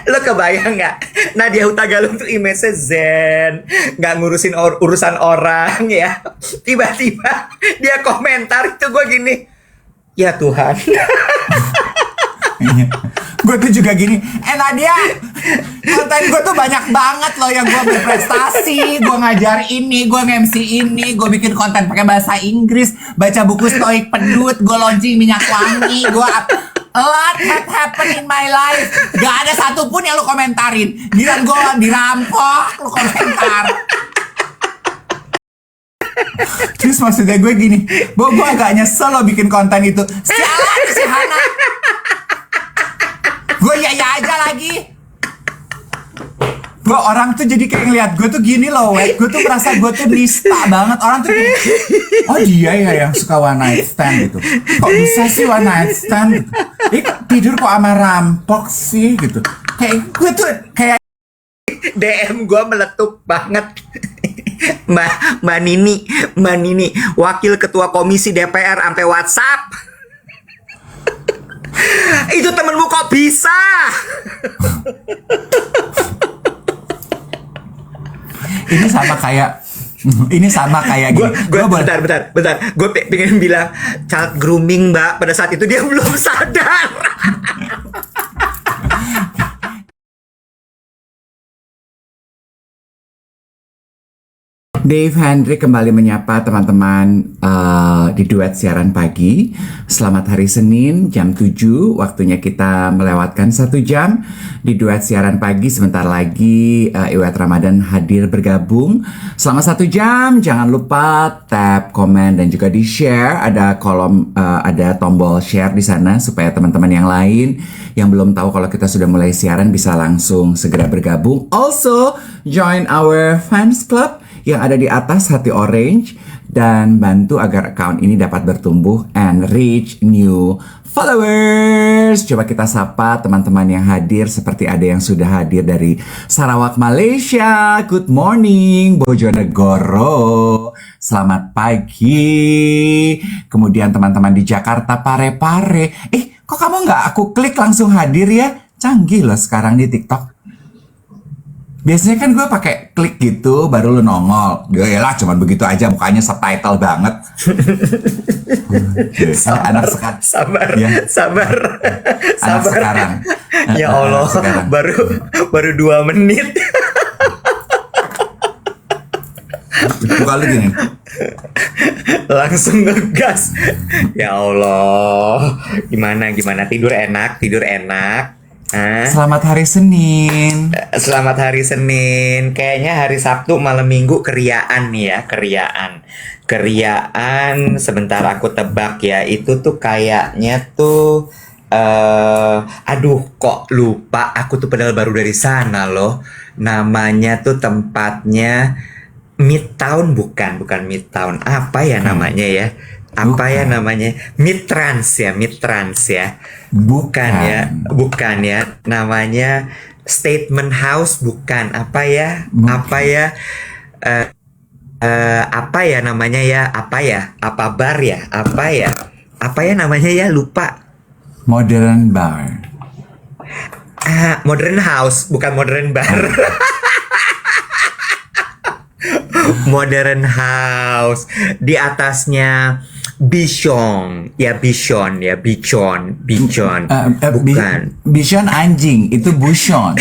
Lo kebayang nggak? Nadia Hutagalung tuh image-nya zen, nggak ngurusin urusan orang ya. Tiba-tiba dia komentar itu gue gini, ya Tuhan. Gue tuh juga gini, Nadia, konten gue tuh banyak banget loh yang gue berprestasi, gue ngajar ini, gue nge-MC ini, gue bikin konten pakai bahasa Inggris, baca buku stoik pedut, gue launching minyak wangi, gue a lot have happened in my life. Gak ada satupun yang lu komentarin. Giliran gue dirampok, lu komentar. Terus maksudnya gue gini, gue agak nyesel lo bikin konten itu. Sialan si Hana. Gue ya aja lagi. Gue orang tuh jadi kayak ngeliat gue tuh gini loh, wet. Gue tuh merasa gue tuh nista banget. Orang tuh gini, oh dia ya yang suka one night stand gitu. Kok bisa sih one night stand gitu? Tidur kok sama rampok sih gitu. Kayak gue tuh kayak DM gue meletup banget. Mbak Nini, wakil ketua komisi DPR sampai WhatsApp. Itu temenmu kok bisa? ini sama kayak gini. Bentar. Gue pengen bilang child grooming, Mbak. Pada saat itu dia belum sadar. Dave Hendrik kembali menyapa teman-teman di duet siaran pagi. Selamat hari Senin jam 7. Waktunya kita melewatkan 1 jam di duet siaran pagi. Sebentar lagi Iwet Ramadan hadir bergabung. Selama 1 jam jangan lupa tap, komen, dan juga di share. Ada kolom, ada tombol share di sana supaya teman-teman yang lain yang belum tahu kalau kita sudah mulai siaran bisa langsung segera bergabung. Also join our fans club yang ada di atas hati orange dan bantu agar account ini dapat bertumbuh and reach new followers. Coba kita sapa teman-teman yang hadir, seperti ada yang sudah hadir dari Sarawak, Malaysia. Good morning, Bojonegoro. Selamat pagi. Kemudian teman-teman di Jakarta, Parepare. Kok kamu nggak aku klik langsung hadir ya? Canggih loh sekarang di TikTok. Biasanya kan gue pakai klik gitu baru lu nongol. Yalah cuman begitu aja, mukanya subtitle banget. Anak sekarang. Sabar. Anak sekarang. Ya Allah, sekarang. baru 2 menit. Bukan lu gini. Langsung ngegas. Ya Allah. Gimana? Tidur enak. Selamat hari Senin. Selamat hari Senin. Kayaknya hari Sabtu malam Minggu keriaan nih ya, keriaan. Sebentar aku tebak ya, itu tuh kayaknya tuh aduh kok lupa aku tuh, padahal baru dari sana loh. Namanya tuh tempatnya Midtown, bukan Midtown. Apa ya namanya ya? Midtrans ya. Bukan ya. Namanya Statement House, bukan. Apa ya namanya ya? Apa bar ya? Apa ya namanya ya? Lupa. Modern Bar. Modern House, bukan Modern Bar. Modern House. Di atasnya Bichon. Bukan. Bichon anjing, itu Buchon.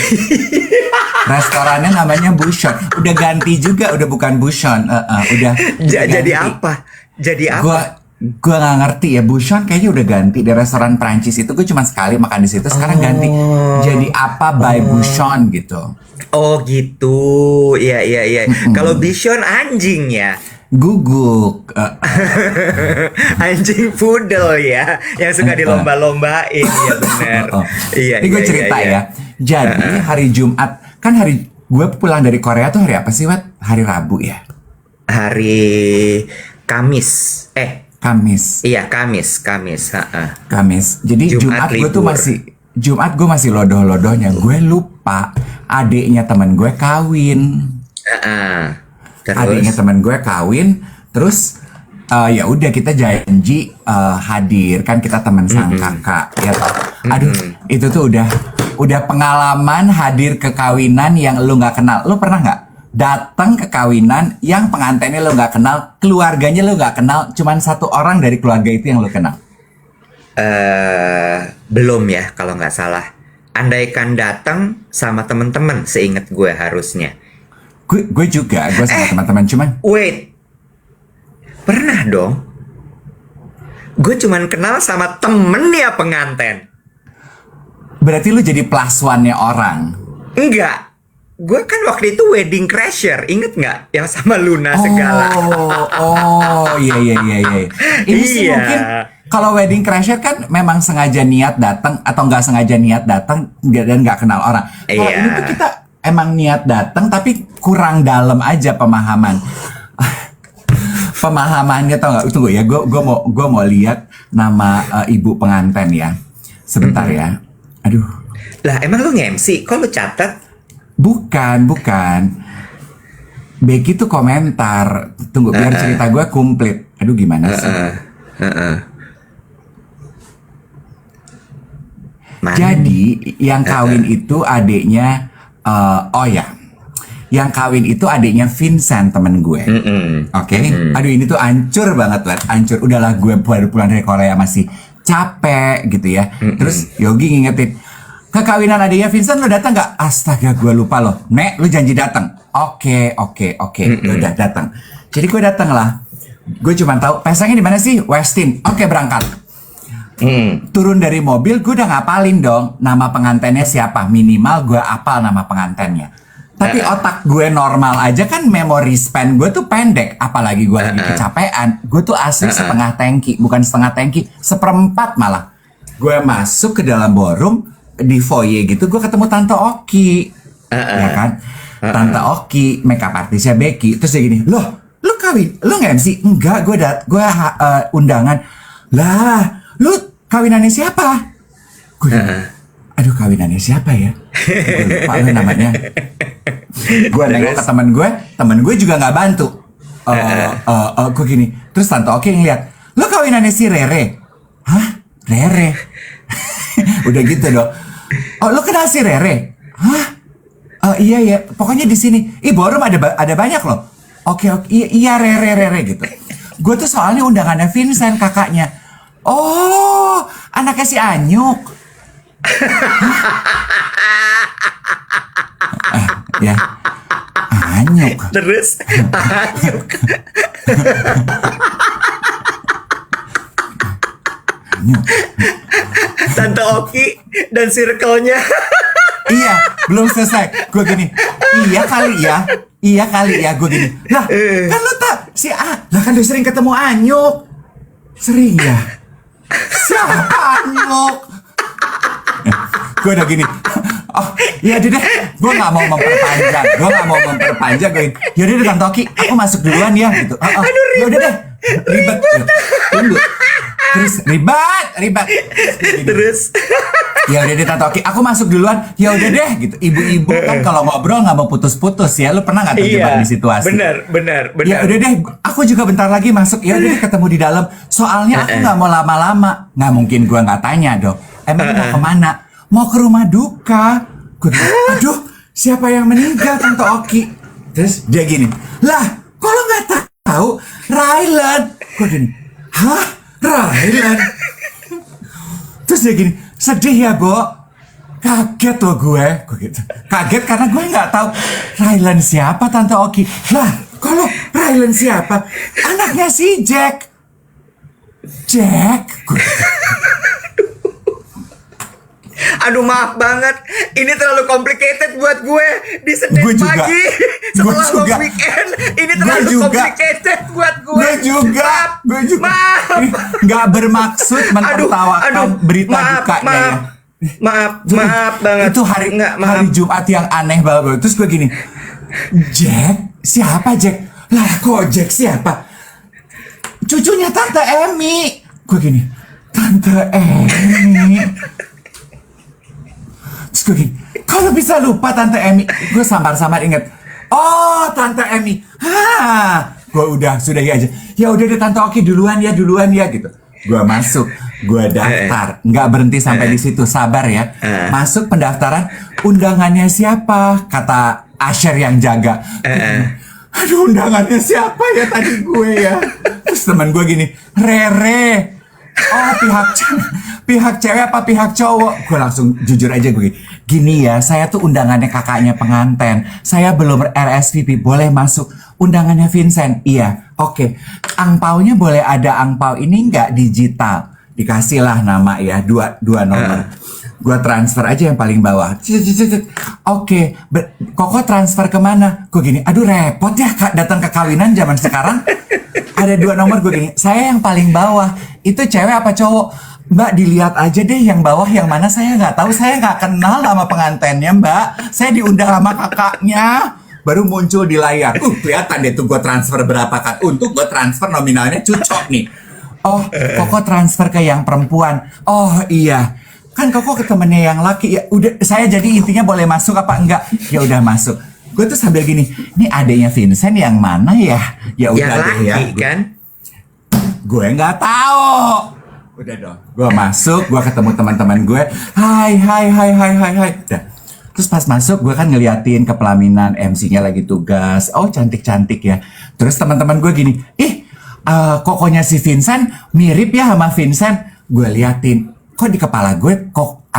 Restorannya namanya Buchon. Udah ganti juga, udah bukan Buchon. Udah Jadi apa? Gue nggak ngerti ya, Buchon kayaknya udah ganti. Di restoran Prancis itu gue cuma sekali makan di situ, sekarang ganti jadi apa by Buchon gitu. Oh gitu, iya. Kalau Bichon anjing ya. Guguk. Anjing poodle ya, yang suka dilomba-lombain. Iya benar. Iya. Ini gue cerita ya. Jadi hari Jumat kan gue pulang dari Korea tuh hari apa sih, Wat? Hari Rabu ya? Hari Kamis. Kamis. Iya, Kamis. Kamis. Jadi Jumat gue masih lodoh-lodohnya. Gue lupa adiknya teman gue kawin. Terus? Adiknya teman gue kawin, terus Ya udah kita janji hadir, kan kita teman sang kakak ya toh. Aduh, itu tuh udah pengalaman hadir ke kawinan yang lu nggak kenal. Lu pernah nggak datang ke kawinan yang pengantinnya lu nggak kenal, keluarganya lu nggak kenal, cuman satu orang dari keluarga itu yang lu kenal? Belum ya kalau nggak salah. Andaikan datang sama temen-temen, seingat gue harusnya. Gue juga, gue sama teman-teman, cuman Wait, pernah dong. Gue cuman kenal sama temennya pengantin. berarti lu jadi plus one-nya orang. Enggak, gue kan waktu itu wedding crasher, inget nggak? Yang sama Luna segala. Iya. Ini sih Iya. mungkin kalau wedding crasher kan memang sengaja niat datang atau nggak sengaja niat datang dan nggak kenal orang. Kalau Iya. ini tuh kita emang niat datang tapi kurang dalam aja pemahaman. Pemahamannya, tau nggak? Tunggu ya, gue mau lihat nama ibu pengantin ya. Sebentar ya. Aduh. Lah emang lu nge-MC? Kok lu catat? Bukan. Becky tuh komentar. Tunggu, biar cerita gue komplit. Aduh, gimana sih? Mana? Jadi, yang kawin itu adiknya... Yang kawin itu adiknya Vincent, temen gue. Oke? Aduh, ini tuh hancur banget, Lat. Hancur. Udahlah, gue baru pulang dari Korea masih capek gitu ya. Terus Yogi ngingetin, ke kawinan adiknya Vincent lo datang nggak? Astaga, gue lupa loh. Nek, lu janji datang. Oke. Udah datang. Jadi gue datang lah. Gue cuma tahu pesangnya di mana sih? Westin. Oke, berangkat. Turun dari mobil, gue udah ngapalin dong nama pengantinnya siapa. Minimal gue apal nama pengantinnya. Tapi otak gue normal aja kan, memory span gue tuh pendek. Apalagi gue lagi kecapean. Gue tuh asli setengah tangki. Bukan setengah tangki, seperempat malah. Gue masuk ke dalam ballroom, di foyer gitu, gue ketemu Tante Oki. Ya kan? Tante Oki, makeup artisnya Becky. Terus dia gini, loh, lu kawin? Lu nge-MC? Enggak, gue undangan. Lah, lu kawinannya siapa? Gue aduh, kawinannya siapa ya? Gue lupa lu namanya. Gue nengok ke temen gue juga nggak bantu. Gue gini, terus Tante Oki ngeliat, lu kawinannya si Rere? Hah? Rere? Udah gitu dong. Oh, lu kenal si Rere? Hah? Iya, pokoknya di sini. Ballroom ada banyak loh. Oke, iya Rere gitu. Gue tuh soalnya undangannya Vincent, kakaknya. Oh, anaknya si Anyuk. Ya, Anyuk. Terus Anyuk. Tante Oki dan circle-nya. Iya, belum selesai. Gue gini, iya kali ya. Gue gini, lah kan lu tak si lah kan udah sering ketemu Anyuk. Sering ya. Siapa Anyuk? Gue udah gini, oh iya deh, gue nggak mau memperpanjang. Gue gini, yaudah deh Tante Oki, aku masuk duluan ya gitu. Yaudah deh, ribet. Tunggu. Terus ribet. Terus Ya udah deh Tante Oki, aku masuk duluan. Ya udah deh gitu. Ibu-ibu kan kalau ngobrol nggak mau putus-putus ya. Lu pernah nggak terjebak di situasi? Benar. Ya udah deh, aku juga bentar lagi masuk. Ya udah deh, ketemu di dalam. Soalnya aku nggak mau lama-lama. Nggak mungkin gua nggak tanya dong. Emang mau kemana? Mau ke rumah duka. Gua bilang, aduh, siapa yang meninggal Tante Oki? Terus dia gini, lah, kok lo nggak tahu? Rylan. Gua gini, hah? Rylan? Terus dia gini, sedih ya, Bo? Kaget loh gue gitu. Kaget karena gue nggak tahu Rylan siapa Tante Oki. Lah, kalau Rylan siapa? Anaknya si Jack. Gue gitu. aduh maaf banget. Ini terlalu complicated buat gue di Senin Gue juga. pagi setelah long weekend. Ini terlalu complicated buat gue. Gue juga. Maaf. Nggak bermaksud menertawakan berita dukanya ya. Maaf banget. Itu hari Jumat yang aneh banget. Terus gue gini, Jack? Siapa Jack? Lah kok Jack siapa? Cucunya Tante Emmy. Gue gini, Tante Emmy. Terus gue gini, kalau bisa lupa Tante Emmy. Gue samar-samar inget, oh Tante Emmy. Hah, Gue udah sudahi aja. Ya udah deh Tante Oki duluan ya gitu. Gue masuk, gue daftar, nggak berhenti sampai di situ, sabar ya. Masuk pendaftaran, undangannya siapa? Kata Asher yang jaga. Aduh, undangannya siapa ya tadi gue ya? Terus teman gue gini, Rere. Oh, pihak cewek apa pihak cowok? Gue langsung jujur aja gue gini ya, saya tuh undangannya kakaknya pengantin. Saya belum RSVP, boleh masuk. Undangannya Vincent, iya. Oke, angpaunya boleh ada angpau ini nggak digital? Dikasih lah nama ya, dua nomor. Gue transfer aja yang paling bawah. Oke, Koko transfer kemana? Gue gini, aduh repot ya datang ke kawinan zaman sekarang. Ada 2 nomor gue gini, saya yang paling bawah. Itu cewek apa cowok? Mbak dilihat aja deh yang bawah yang mana, saya nggak tahu, saya nggak kenal sama pengantennya mbak. Saya diundang sama kakaknya. Baru muncul di layar. Kelihatan deh tuh gue transfer berapa kan. Untuk gue transfer nominalnya Cucok nih. Oh, Koko transfer ke yang perempuan. Oh iya. Kan Koko ke temennya yang laki. Ya udah, saya jadi intinya boleh masuk apa enggak? Ya udah masuk. Gue tuh sambil gini, ini adanya Vincent yang mana ya? Ya udah deh ya. Kan? Gue nggak tahu. Udah dong. Gue masuk, gue ketemu teman-teman gue. Hai. Udah. Terus pas masuk gue kan ngeliatin ke pelaminan, MC-nya lagi tugas. Oh cantik-cantik ya. Terus teman-teman gue gini, kokonya si Vincent mirip ya sama Vincent. Gue liatin, kok di kepala gue kok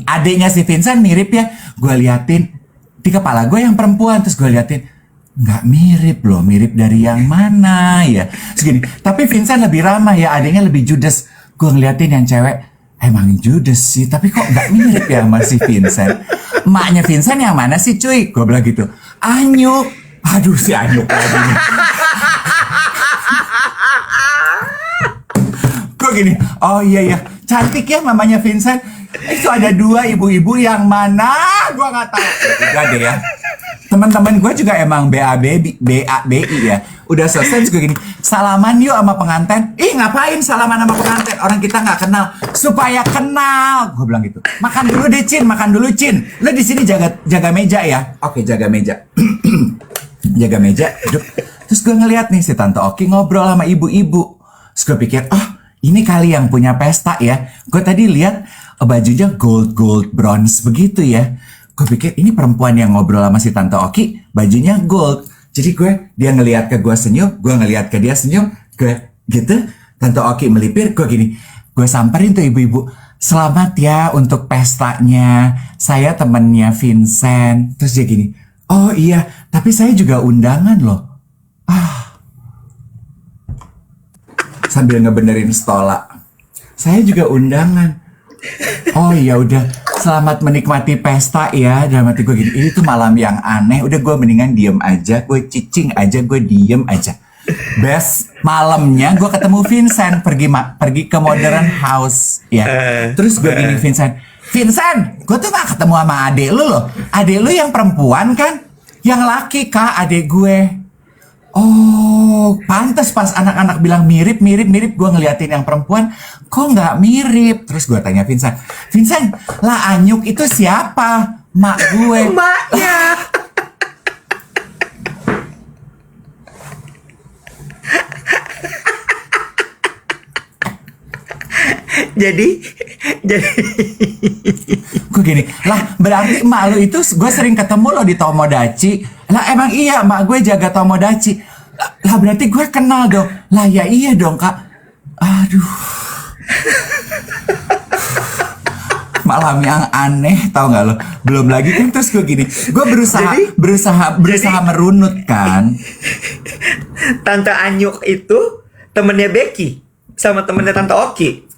adeknya si Vincent mirip ya. Gue liatin di kepala gue yang perempuan. Terus gue liatin, nggak mirip loh, mirip dari yang mana ya. Segini, tapi Vincent lebih ramah ya, adeknya lebih judes. Gue ngeliatin yang cewek, emang judes sih, tapi kok nggak mirip ya sama si Vincent. Emaknya Vincent yang mana sih cuy? Gue bilang gitu. Anyuk. Aduh si Anyuk lagi. Gue gini. Oh iya. Cantik ya mamanya Vincent. Itu ada 2 ibu-ibu yang mana? Gue gak tahu. Udah deh ya. Teman-teman gue juga emang BABI ya. Udah selesai terus gue gini, salaman yuk sama pengantin. Ih ngapain salaman sama pengantin? Orang kita nggak kenal. Supaya kenal. Gue bilang gitu. Makan dulu deh Cin, makan dulu Cin. Lo di sini jaga meja ya. Oke jaga meja. Jaga meja. Duduk. Terus gue ngeliat nih si Tante Oki ngobrol sama ibu-ibu. Terus gue pikir, ini kali yang punya pesta ya. Gue tadi lihat bajunya gold bronze begitu ya. Gue pikir ini perempuan yang ngobrol sama si Tante Oki, bajunya gold. Jadi dia ngelihat ke gue senyum, gue ngelihat ke dia senyum, gue gitu. Tante Oki melipir, gue gini, gue samperin tuh ibu-ibu. Selamat ya untuk pestanya, saya temennya Vincent. Terus dia gini, oh iya, tapi saya juga undangan loh. Sambil ngebenerin stola, saya juga undangan. Oh iya udah, selamat menikmati pesta ya. Dalam hati gue gini, ini tuh malam yang aneh. Udah gue mendingan diem aja, gue cicing aja, gue diem aja. Best malamnya gue ketemu Vincent, pergi ke Modern House ya. Terus gue gini Vincent, gue tuh gak ketemu sama adek lu loh. Adek lu yang perempuan kan? Yang laki kak adek gue. Oh, pantas pas anak-anak bilang mirip. Gue ngeliatin yang perempuan, kok nggak mirip? Terus gue tanya Vincent, lah Anyuk itu siapa? Mak gue. Maknya. jadi gue gini, lah berarti emak lu itu gue sering ketemu lo di Tomodachi. Lah emang iya emak gue jaga Tomodachi. Lah berarti gue kenal dong. Lah ya iya dong kak. Aduh. Malam yang aneh tau gak lo. Belum lagi kan terus gue gini, gue berusaha merunut kan. Tante Anyuk itu temennya Becky sama temennya Tante Oki.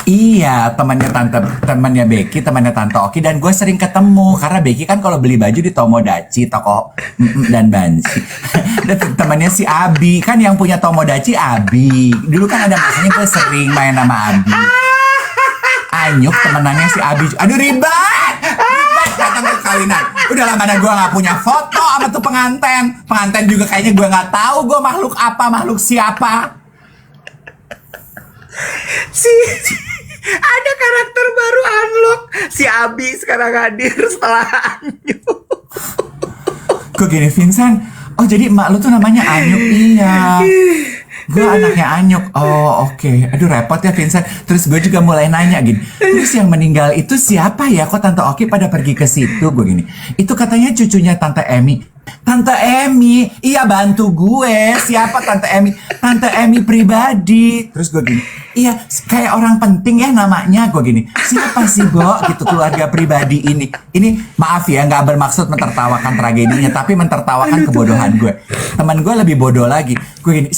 Iya, temannya Becky, temannya Tante Oki, dan gue sering ketemu karena Becky kan kalau beli baju di Tomodachi, toko dan Bansi. Dan temannya si Abi, kan yang punya Tomodachi Abi. Dulu kan ada masanya gue sering main sama Abi. Anyuk temenannya si Abi. Aduh ribet datang ke kawinan. Udah lama gue nggak punya foto sama tuh pengantin juga kayaknya gue nggak tahu gue makhluk apa, makhluk siapa. Ada karakter baru unlock. Si Abi sekarang hadir setelah Anyuk. Gue gini, Vincent, Oh jadi emak lu tuh namanya Anyuk. Iya. Gue anaknya Anyuk. Oh oke. Aduh repot ya Vincent. Terus gue juga mulai nanya gini. Terus yang meninggal itu siapa ya? Kok Tante Oki pada pergi ke situ? Gue gini. Itu katanya cucunya Tante Emi. Tante Emi, iya bantu gue. Siapa Tante Emi? Tante Emi pribadi. Terus gue gini, iya kayak orang penting ya namanya. Gue gini, siapa sih Bo? Gitu keluarga pribadi ini. Ini maaf ya, nggak bermaksud mentertawakan tragedinya, tapi mentertawakan kebodohan gue. Teman gue lebih bodoh lagi. Gue gini,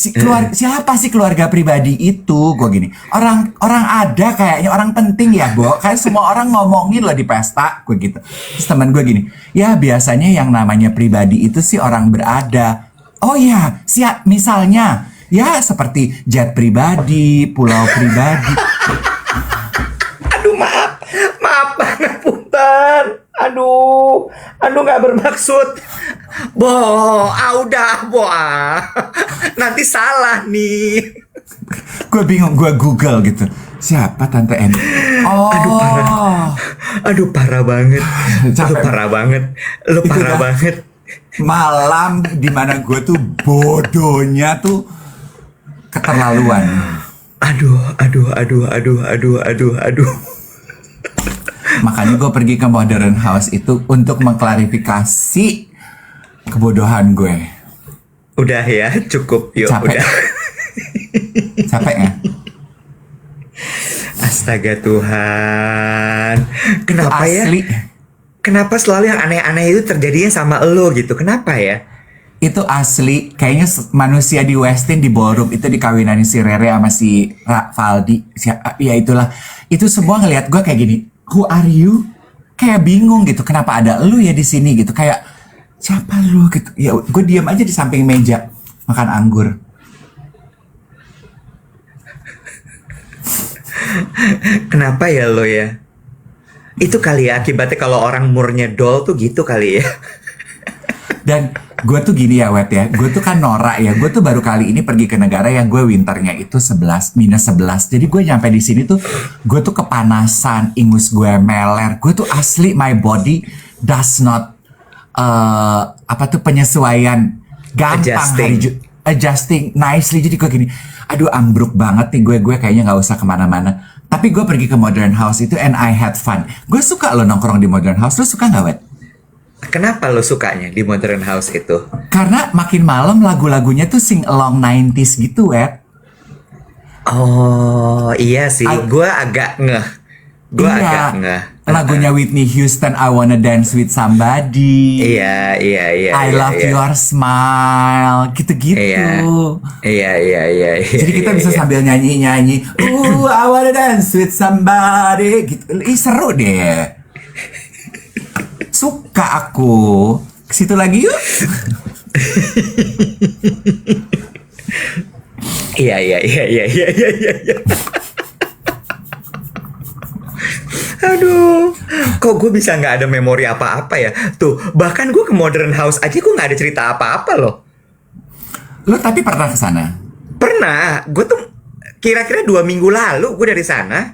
siapa sih keluarga pribadi itu? Gue gini, orang ada kayaknya orang penting ya Bo. Kayak semua orang ngomongin loh di pesta. Gue gitu. Terus teman gue gini, ya biasanya yang namanya pribadi itu sih orang berada. Oh ya, misalnya ya seperti jet pribadi, pulau pribadi. Aduh maaf banget punten. Aduh nggak bermaksud. Udah nanti salah nih. Gue bingung, gue Google gitu. Siapa Tante Emi? Oh, Aduh parah banget. Capek. Lu parah banget. Malam dimana gue tuh bodohnya tuh keterlaluan. Aduh. Makanya gue pergi ke Modern House itu untuk mengklarifikasi kebodohan gue. Udah ya, cukup yuk. Capek. Udah. Capek ya? Astaga Tuhan. Kenapa Asli. ya? Kenapa selalu yang aneh-aneh itu terjadinya sama lo gitu? Kenapa ya? Itu asli. Kayaknya manusia di Westin di ballroom itu dikawinanin si Rere sama si Valdi. Ya itulah. Itu semua ngelihat gue kayak gini. Who are you? Kayak bingung gitu. Kenapa ada lu ya di sini gitu? Kayak siapa lu gitu? Ya gue diam aja di samping meja makan anggur. Kenapa ya lo ya? Itu kali ya akibatnya kalau orang murnya dol tuh gitu kali ya. Dan gue tuh gini ya Wet ya. Gue tuh kan norak ya. Gue tuh baru kali ini pergi ke negara yang gue winternya itu -11. Jadi gue nyampe di sini tuh gue tuh kepanasan, ingus gue meler. Gue tuh asli my body does not penyesuaian gampang adjusting nicely. Jadi gue gini, aduh ambruk banget nih gue kayaknya nggak usah kemana-mana. Tapi gue pergi ke Modern House itu and I had fun. Gue suka lo nongkrong di Modern House. Lo suka nggak Wet? Kenapa lo sukanya di Modern House itu? Karena makin malam lagu-lagunya tuh sing along 90s gitu Wet. Oh iya sih, gue agak ngeh. Lagunya Whitney Houston, I Wanna Dance With Somebody. Iya. I Love Your Smile, gitu-gitu. Iya. Jadi kita bisa sambil nyanyi-nyanyi, I wanna dance with somebody, gitu. Seru deh. Suka aku. Ke situ lagi yuk. Iya. Aduh, kok gue bisa nggak ada memori apa-apa ya? Tuh, bahkan gue ke Modern House aja gue nggak ada cerita apa-apa loh. Lo tapi pernah ke sana? Pernah, gue tuh kira-kira 2 minggu lalu gue dari sana.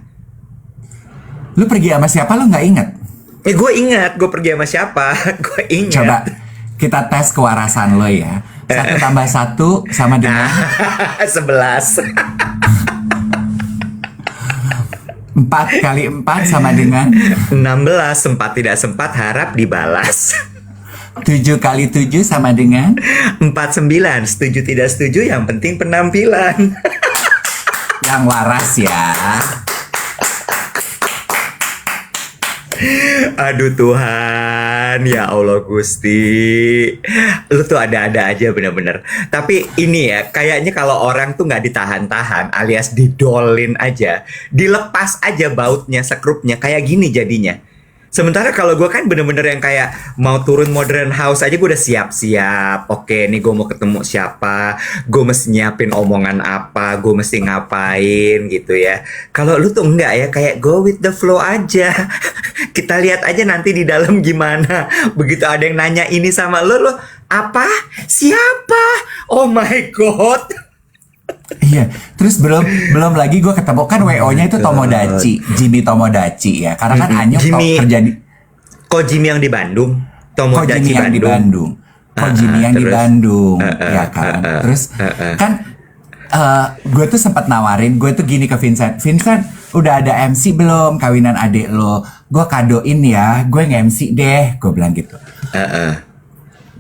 Lo pergi sama siapa lo nggak inget? Gue ingat, gue pergi sama siapa? Gue ingat. Coba kita tes kewarasan lo ya. 1 tambah 1 sama dengan 11. 4 kali 4 sama dengan 16. Sempat tidak sempat harap dibalas. 7 kali 7 sama dengan 49. Setuju tidak setuju yang penting penampilan. yang waras ya. Aduh Tuhan, ya Allah Gusti, lu tuh ada-ada aja bener-bener. Tapi ini ya, kayaknya kalau orang tuh nggak ditahan-tahan alias didolin aja, dilepas aja bautnya, sekrupnya, kayak gini jadinya. Sementara kalau gue kan bener-bener yang kayak mau turun Modern House aja gue udah siap-siap. Oke, nih gue mau ketemu siapa, gue mesti nyiapin omongan apa, gue mesti ngapain gitu ya. Kalau lu tuh enggak ya, kayak go with the flow aja. Kita lihat aja nanti di dalam gimana. Begitu ada yang nanya ini sama lu apa? Siapa? Oh my God. Iya, terus belum lagi gue ketemu kan WO-nya itu Tomodachi, Jimmy Tomodachi ya. Karena kan Anyuk kerja di Kok Jimmy yang di Bandung? Tomodachi yang di Bandung. Ko Jimmy yang di terus? Bandung, ya kan. Terus kan gue tuh sempat nawarin, gue tuh gini ke Vincent, udah ada MC belum kawinan adik lo? Gue kadoin ya, gue nge-MC deh, gue bilang gitu.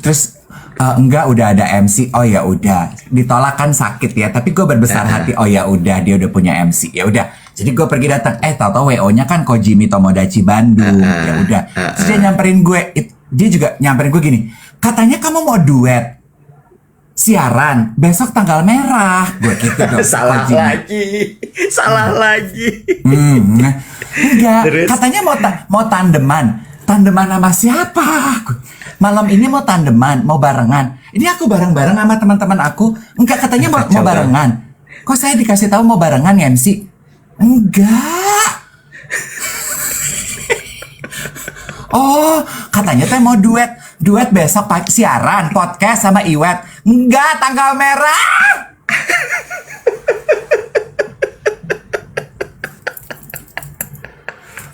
Terus enggak, udah ada MC. Oh ya udah, ditolak kan sakit ya. Tapi gue berbesar hati. Oh ya udah, dia udah punya MC. Ya udah. Jadi gue pergi datang. Tahu-tahu WO-nya kan Ko Jimmy Tomodachi Bandung. Ya udah. Terus dia nyamperin gue. Dia juga nyamperin gue gini. Katanya kamu mau duet siaran besok tanggal merah. Gue gitu dong. Salah lagi. Enggak. Terus? Katanya mau tandeman. Tandeman sama siapa? Malam ini mau tandeman, mau barengan. Ini aku bareng-bareng sama teman-teman aku. Enggak, katanya mau barengan. Kok saya dikasih tahu mau barengan MC? Enggak. Oh, katanya teh mau duet besok siaran podcast sama Iwet. Enggak, tanggal merah.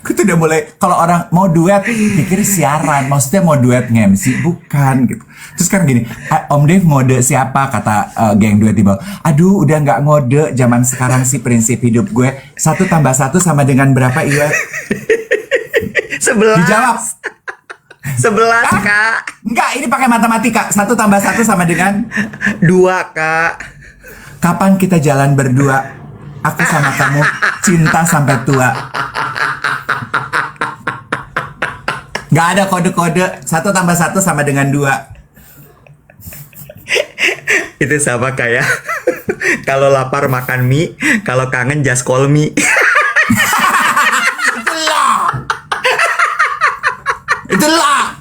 Itu udah mulai, kalau orang mau duet pikir siaran, maksudnya mau duet nge-MC, bukan gitu. Terus kan gini, Om Dave mode siapa, kata geng duet di bawah. Aduh, udah nggak ngode zaman sekarang sih, prinsip hidup gue 1 + 1 sama dengan berapa, Iwa? 11. Dijawab. 11, Kak. Enggak, ini pakai matematika. 1 + 1 sama dengan 2, Kak. kapan kita jalan berdua? Aku sama kamu cinta sampai tua. Gak ada kode-kode. 1 + 1 sama dengan 2. Itu sama kayak kalau lapar makan mie, kalau kangen just call me. Itulah.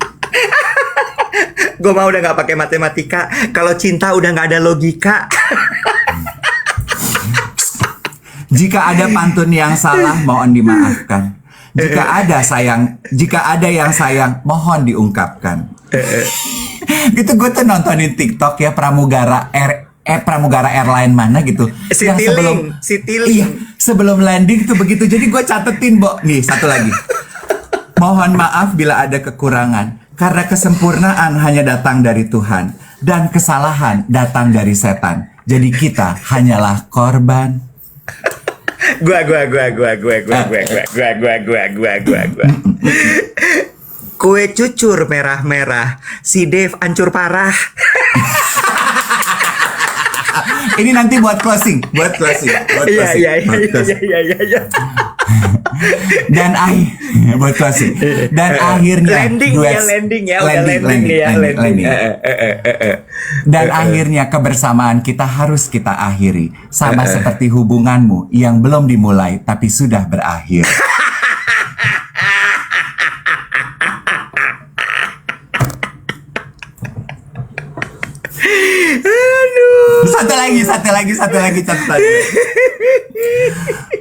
Gue mah udah nggak pakai matematika. Kalau cinta udah nggak ada logika. Jika ada pantun yang salah, mohon dimaafkan. Jika ada yang sayang, mohon diungkapkan. Gitu, gue tuh nontonin TikTok ya, Pramugara Airline mana gitu. Citylink. Iya, sebelum landing tuh begitu. Jadi gue catetin, Bo. Nih, satu lagi. Mohon maaf bila ada kekurangan, karena kesempurnaan hanya datang dari Tuhan dan kesalahan datang dari setan. Jadi kita hanyalah korban. Gua. Kue cucur merah-merah, si Dave hancur parah. Ini nanti buat closing. Iya. Dan buat closing. Dan akhirnya landing. Dan akhirnya kebersamaan kita harus kita akhiri, sama seperti hubunganmu yang belum dimulai tapi sudah berakhir. Satu lagi catatan.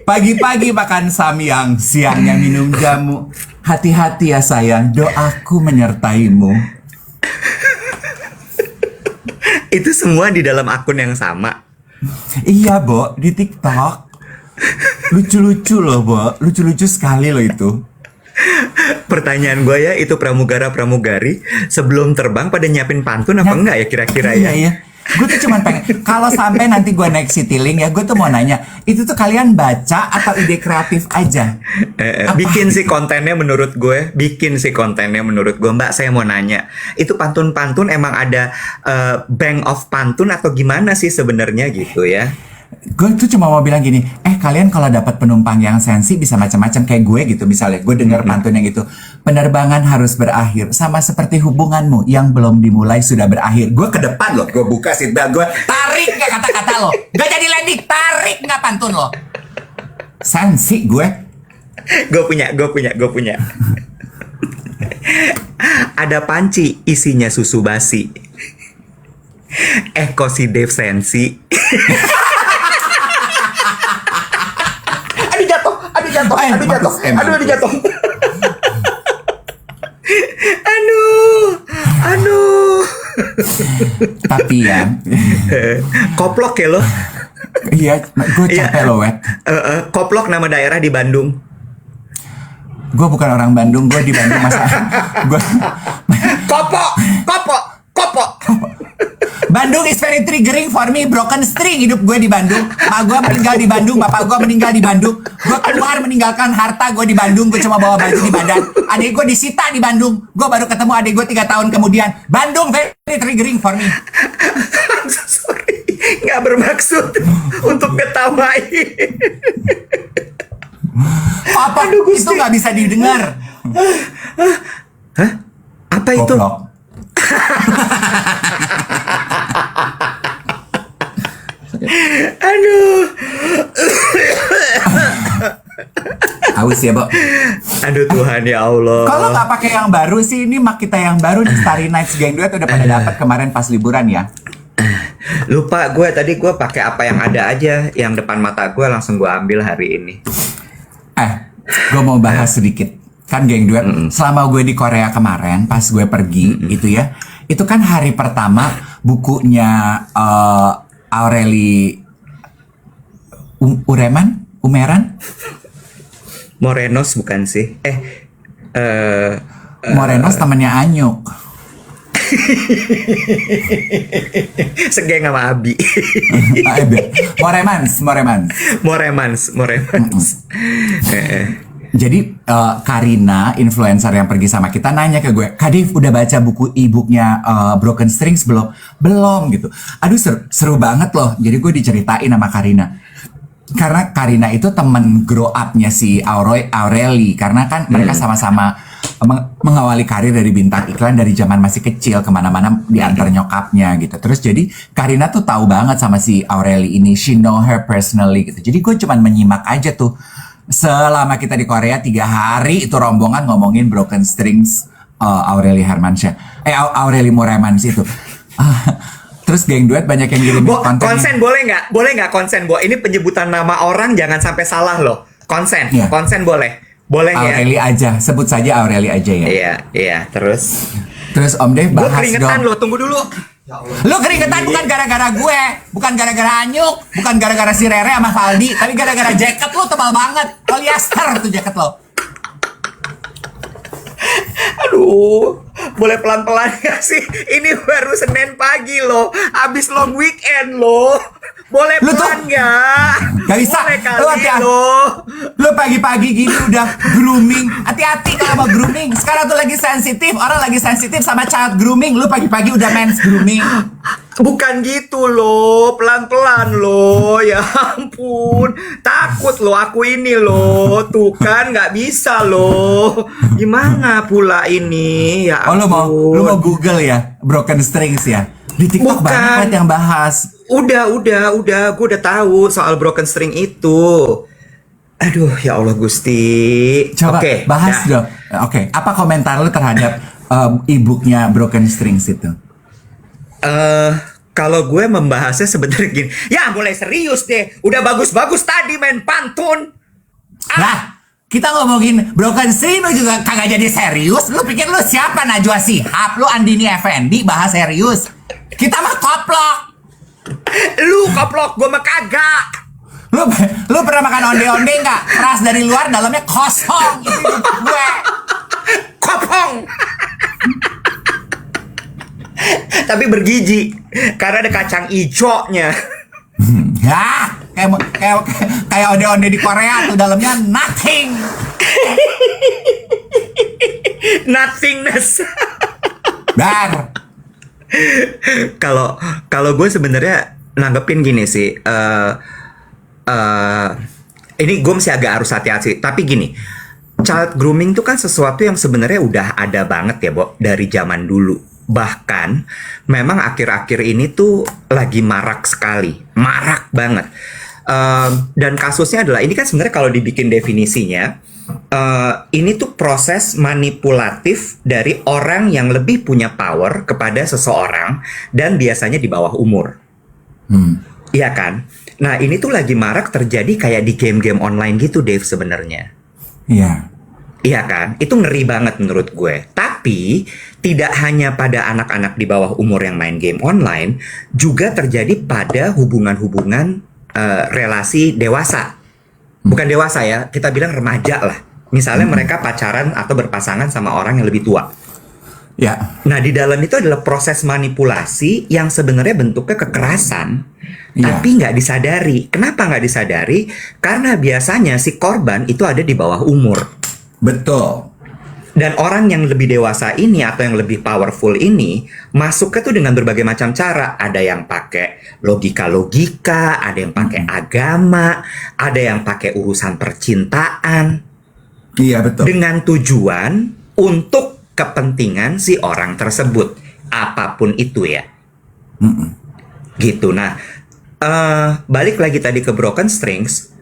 Pagi-pagi makan samyang, siangnya minum jamu. Hati-hati ya sayang, doaku menyertaimu. Itu semua di dalam akun yang sama. Iya, Bo, di TikTok. Lucu-lucu loh, Bo. Lucu-lucu sekali loh itu. Pertanyaan gue ya, itu pramugari sebelum terbang pada nyiapin pantun apa enggak ya kira-kira ya? Iya. Gue tuh cuman pengen, kalau sampai nanti gue naik Citylink ya, gue tuh mau nanya, itu tuh kalian baca atau ide kreatif aja? Bikin sih kontennya menurut gue. Mbak, saya mau nanya, itu pantun-pantun emang ada bank of pantun atau gimana sih sebenarnya gitu ya? Gue tuh cuma mau bilang gini, kalian kalau dapat penumpang yang sensi bisa macam-macam kayak gue gitu. Misalnya gue dengar pantun yang itu, penerbangan harus berakhir sama seperti hubunganmu yang belum dimulai sudah berakhir. Gue ke depan loh, gue buka seatbelt gue, tarik nggak kata-kata lo, gak jadi landing, tarik nggak pantun lo. Sensi gue. Gue punya. Ada panci isinya susu basi. Kok si Dave sensi. Aduh jatuh. Aduh. Tapi ya, Koplok ya lo. iya, gue capek loh, Wet. Koplok nama daerah di Bandung. Gue bukan orang Bandung, gue di Bandung masa. Kopo. Bandung is very triggering for me. Broken string hidup gue di Bandung. Mak gue meninggal di Bandung, bapak gue meninggal di Bandung. Gue keluar meninggalkan harta gue di Bandung. Gue cuma bawa baju di badan. Adik gue disita di Bandung. Gue baru ketemu adik gue 3 tahun kemudian. Bandung very triggering for me. I'm so sorry. Nggak bermaksud untuk ketawain. Apa Aduh, Gusti. itu nggak bisa didengar? Hah? Apa itu? Goblok. Aduh. Aus ya, Bo. Aduh Tuhan ya Allah. Kalau nggak pakai yang baru sih, ini mak kita yang baru di Starry Nights Gang Duet udah pada dapat kemarin pas liburan ya. Lupa gue tadi gue pakai apa yang ada aja, yang depan mata gue langsung gue ambil hari ini. Gue mau bahas sedikit. Kan Gang Duet, selama gue di Korea kemarin, pas gue pergi gitu ya, itu kan hari pertama bukunya Aureli Umeran? Morenos bukan sih? Morenos temennya Anyuk. Segeng sama Abi. Moremans. Moremans. Jadi Karina, influencer yang pergi sama kita nanya ke gue, Kadif udah baca buku e-booknya Broken Strings belum? Belum gitu. Aduh seru banget loh. Jadi gue diceritain sama Karina. Karena Karina itu temen grow up-nya si Aureli. Karena kan mereka sama-sama mengawali karir dari bintang iklan dari zaman masih kecil, kemana-mana diantar nyokapnya gitu. Terus jadi Karina tuh tahu banget sama si Aureli ini. She know her personally gitu. Jadi gue cuman menyimak aja tuh. Selama kita di Korea 3 hari itu rombongan ngomongin Broken Strings Aureli Hermansyah. Aureli Moremans itu. Terus Gang Duet banyak yang ngirim konten. Konsen boleh nggak? Boleh nggak konsen, Bo? Ini penyebutan nama orang jangan sampai salah loh. Konsen, Iya. Konsen boleh. Boleh ya? Aureli aja, sebut saja Aureli aja ya. Iya. Terus Om Dev gue bahas keringetan dong. loh, tunggu dulu. Lu keringetan bukan gara-gara gue, bukan gara-gara Anyuk, bukan gara-gara si Rere sama Valdi, tapi gara-gara jaket lu tebal banget. Polyester tuh jaket lo. Aduh, boleh pelan-pelan gak sih? Ini baru Senin pagi loh, abis long weekend loh. Boleh Lu tuh- pelan nggak? Gak bisa. Boleh Lu kali hati-hati. loh. Lu pagi-pagi gini udah grooming. Hati-hati kalau mau grooming. Sekarang tuh lagi sensitif, orang lagi sensitif sama child grooming. Lu pagi-pagi udah men's grooming. Bukan gitu loh, pelan-pelan loh. Ya ampun, takut loh aku ini loh. Tuh kan nggak bisa loh. Gimana pula ini? Ya Oh ampun. lu mau Google ya, Broken Strings ya. Di TikTok Bukan. banget yang bahas. Udah, gue udah tahu soal broken string itu. Aduh, ya Allah Gusti. Coba Oke, bahas dah. dong. Oke, apa komentar lu terhadap e-booknya Broken Strings itu? Kalau gue membahasnya sebenarnya gini, ya mulai serius deh. Udah bagus-bagus tadi main pantun. Lah, kita ngomongin Broken String lu juga kagak jadi serius. Lu pikir lu siapa, Najwa Shihab? Lu Andini Effendi bahas serius. Kita mah koplok. Lu koplok, gue mah kagak. Lu pernah makan onde-onde nggak? Keras dari luar, dalamnya kosong. Itu hidup gue. Kopong. Tapi bergizi karena ada kacang ijo-nya. Ya, kayak onde-onde di Korea tuh dalamnya nothing. Nothingness. Dar. Kalau gue sebenarnya nanggepin gini sih, ini gue masih agak harus hati-hati. Tapi gini, child grooming tuh kan sesuatu yang sebenarnya udah ada banget ya, Bo, dari zaman dulu. Bahkan memang akhir-akhir ini tuh lagi marak sekali, marak banget. Dan kasusnya adalah ini kan sebenarnya kalau dibikin definisinya, ini tuh proses manipulatif dari orang yang lebih punya power kepada seseorang dan biasanya di bawah umur. Iya kan? Nah ini tuh lagi marak terjadi kayak di game-game online gitu, Dave, sebenarnya. Iya. Iya kan? Itu ngeri banget menurut gue. Tapi tidak hanya pada anak-anak di bawah umur yang main game online, juga terjadi pada hubungan-hubungan relasi dewasa. Bukan dewasa ya, kita bilang remaja lah. Misalnya mereka pacaran atau berpasangan sama orang yang lebih tua. Ya, Nah, di dalam itu adalah proses manipulasi yang sebenarnya bentuknya kekerasan, iya, tapi nggak disadari. Kenapa nggak disadari? Karena biasanya si korban itu ada di bawah umur. betul. Dan orang yang lebih dewasa ini atau yang lebih powerful ini masuknya tuh dengan berbagai macam cara. Ada yang pakai logika-logika, ada yang pakai agama, ada yang pakai urusan percintaan. Iya, betul. Dengan tujuan untuk kepentingan si orang tersebut. Apapun itu ya. Mm-mm. Gitu. Nah, balik lagi tadi ke Broken Strings.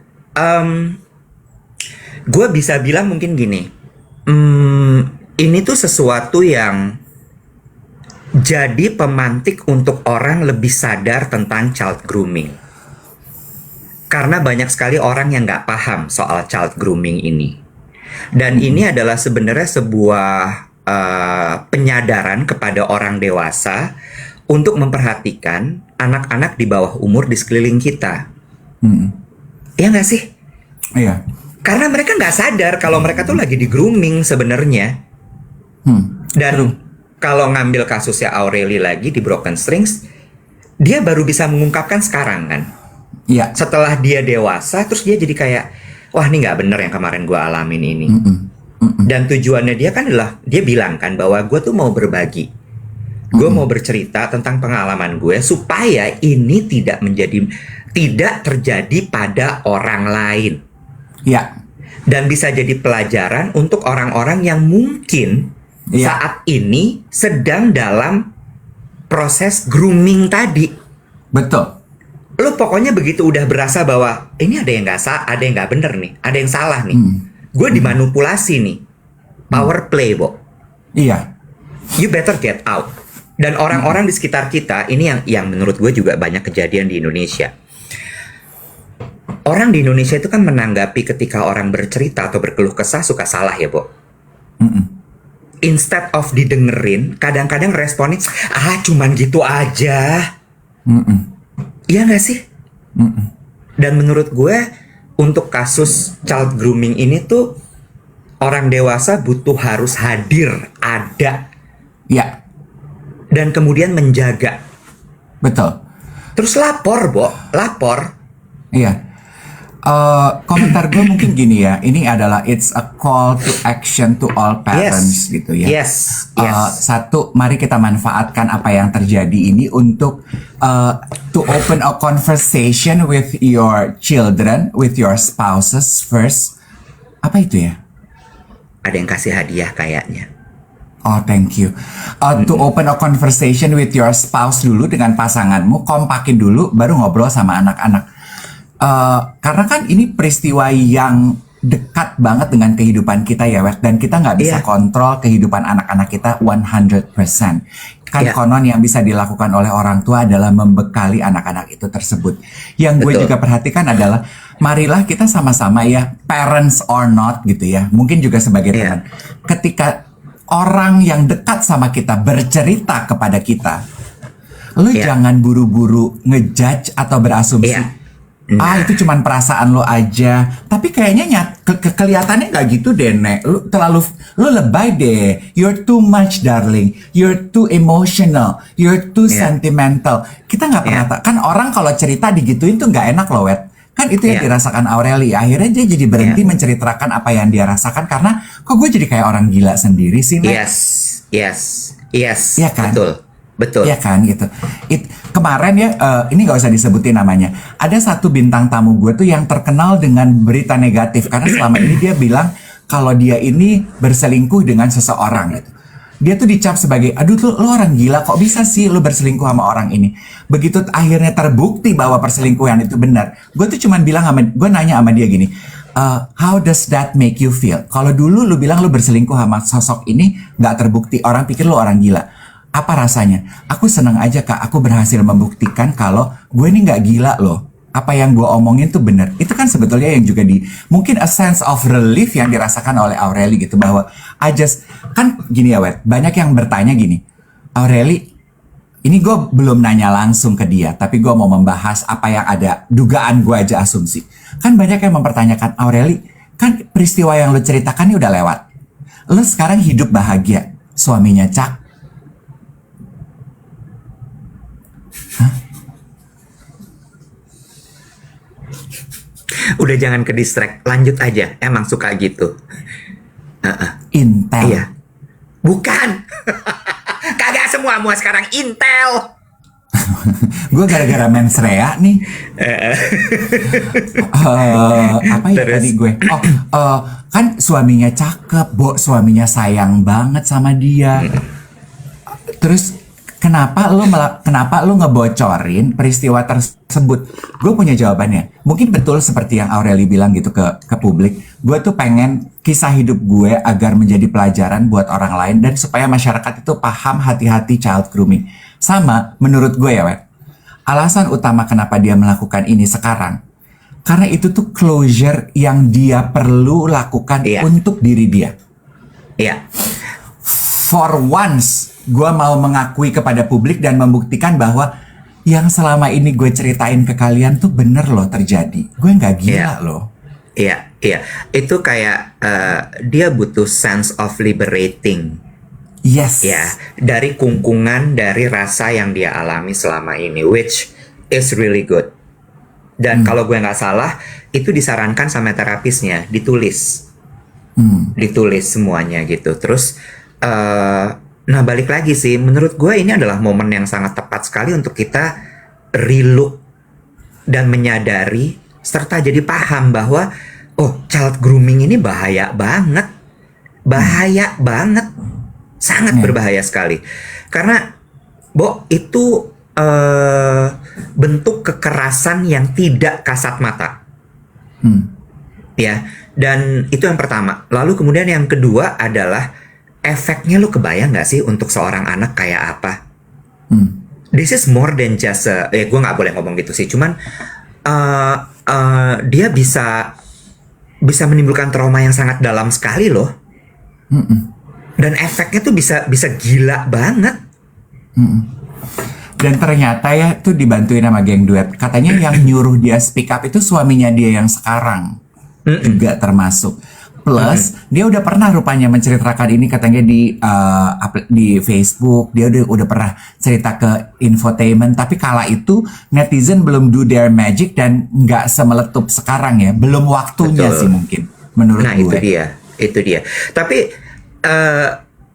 Gue bisa bilang mungkin gini. Ini tuh sesuatu yang jadi pemantik untuk orang lebih sadar tentang child grooming. Karena banyak sekali orang yang nggak paham soal child grooming ini. Dan ini adalah sebenarnya sebuah penyadaran kepada orang dewasa untuk memperhatikan anak-anak di bawah umur di sekeliling kita. Mm-mm. Iya nggak sih? Iya. Karena mereka nggak sadar kalau mereka tuh lagi di grooming sebenarnya. Dan kalau ngambil kasusnya Aureli lagi di Broken Strings, dia baru bisa mengungkapkan sekarang kan. Iya. Setelah dia dewasa, terus dia jadi kayak, wah ini nggak bener yang kemarin gue alamin ini. Dan tujuannya dia kan adalah, dia bilang kan bahwa gue tuh mau berbagi. Gue mau bercerita tentang pengalaman gue supaya ini tidak terjadi pada orang lain. Iya. Dan bisa jadi pelajaran untuk orang-orang yang mungkin saat ini sedang dalam proses grooming tadi. Betul. Lo pokoknya begitu udah berasa bahwa ini ada yang ada yang nggak bener nih, ada yang salah nih. Gue dimanipulasi nih, power play, Bo. Iya. You better get out. Dan orang-orang di sekitar kita ini yang menurut gue juga banyak kejadian di Indonesia. Orang di Indonesia itu kan menanggapi ketika orang bercerita atau berkeluh kesah suka salah ya, Bo. Instead of didengerin, kadang-kadang responnya, cuman gitu aja. Iya nggak sih? Dan menurut gue, untuk kasus child grooming ini tuh, orang dewasa butuh harus hadir, ada. Iya. Dan kemudian menjaga. Betul. Terus lapor, Bo. Lapor. Iya. Komentar gue mungkin gini ya, ini adalah it's a call to action to all parents gitu ya. Yes. Satu, mari kita manfaatkan apa yang terjadi ini untuk to open a conversation with your children, with your spouses first. Apa itu ya? Ada yang kasih hadiah kayaknya. Oh, thank you. To open a conversation with your spouse dulu dengan pasanganmu, kompakin dulu, baru ngobrol sama anak-anak. Karena kan ini peristiwa yang dekat banget dengan kehidupan kita ya, Wet. Dan kita nggak bisa kontrol kehidupan anak-anak kita 100%. Kan konon yang bisa dilakukan oleh orang tua adalah membekali anak-anak itu tersebut. Yang gue juga perhatikan adalah, marilah kita sama-sama ya, parents or not gitu ya. Mungkin juga sebagai teman. Ketika orang yang dekat sama kita bercerita kepada kita, lu jangan buru-buru ngejudge atau berasumsi. Itu cuman perasaan lo aja. Tapi kayaknya kelihatannya nggak gitu deh, Nek. Lu lebay deh. You're too much, darling. You're too emotional. You're too sentimental. Kita nggak pernah kan orang kalau cerita digituin tuh nggak enak loh, Wet. Kan itu yang dirasakan Aureli. Akhirnya dia jadi berhenti menceritakan apa yang dia rasakan karena kok gue jadi kayak orang gila sendiri sih, Nek. Yes. Iya kan? Betul. Iya kan gitu. Kemarin ya, ini nggak usah disebutin namanya. Ada satu bintang tamu gue tuh yang terkenal dengan berita negatif karena selama ini dia bilang kalau dia ini berselingkuh dengan seseorang gitu. Dia tuh dicap sebagai, aduh lu orang gila, kok bisa sih lu berselingkuh sama orang ini. Begitu akhirnya terbukti bahwa perselingkuhan itu benar, gue tuh cuman gue nanya sama dia gini, how does that make you feel? Kalau dulu lu bilang lu berselingkuh sama sosok ini nggak terbukti, orang pikir lu orang gila. Apa rasanya? Aku senang aja, Kak. Aku berhasil membuktikan kalau gue ini nggak gila loh. Apa yang gue omongin tuh bener. Itu kan sebetulnya yang juga mungkin a sense of relief yang dirasakan oleh Aureli gitu, bahwa kan gini ya, Wet. Banyak yang bertanya gini, Aureli, ini gue belum nanya langsung ke dia, tapi gue mau membahas apa yang ada, dugaan gue aja asumsi. Kan banyak yang mempertanyakan, Aureli, kan peristiwa yang lo ceritakan ini udah lewat. Lo sekarang hidup bahagia, suaminya Udah jangan ke distract, lanjut aja. Emang suka gitu. Intel. Iya. Bukan. Kagak semua sekarang Intel. Gue gara-gara mens rea nih. Apa ya Terus? tadi gue? Kan suaminya cakep, Bo. Suaminya sayang banget sama dia. Terus kenapa lu ngebocorin peristiwa tersebut? Gue punya jawabannya. Mungkin betul seperti yang Aureli bilang gitu ke publik. Gue tuh pengen kisah hidup gue agar menjadi pelajaran buat orang lain dan supaya masyarakat itu paham hati-hati child grooming. Sama menurut gue ya, Wet. Alasan utama kenapa dia melakukan ini sekarang, karena itu tuh closure yang dia perlu lakukan Iya. untuk diri dia. Iya. For once, gue mau mengakui kepada publik dan membuktikan bahwa yang selama ini gue ceritain ke kalian tuh bener loh terjadi. Gue nggak gila Iya. loh. Iya, iya. Itu kayak dia butuh sense of liberating. Yes. Ya, dari kungkungan, dari rasa yang dia alami selama ini, which is really good. Dan kalau gue nggak salah, itu disarankan sama terapisnya, ditulis semuanya gitu. Terus, nah balik lagi sih, menurut gue ini adalah momen yang sangat tepat sekali untuk kita relook dan menyadari serta jadi paham bahwa oh, child grooming ini bahaya banget, sangat berbahaya sekali. Karena itu bentuk kekerasan yang tidak kasat mata. Ya, dan itu yang pertama. Lalu kemudian yang kedua adalah efeknya, lu kebayang nggak sih untuk seorang anak kayak apa? This is more than just gue nggak boleh ngomong gitu sih. Cuman dia bisa menimbulkan trauma yang sangat dalam sekali loh. Dan efeknya tuh bisa gila banget. Dan ternyata ya tuh dibantuin sama geng duet. Katanya yang nyuruh dia speak up itu suaminya dia yang sekarang juga termasuk. Plus dia udah pernah rupanya menceritakan ini katanya di Facebook. Dia udah pernah cerita ke infotainment. Tapi kala itu netizen belum do their magic dan nggak semeletup sekarang ya. Belum waktunya Betul. sih mungkin menurut Nah, gue. itu dia. Tapi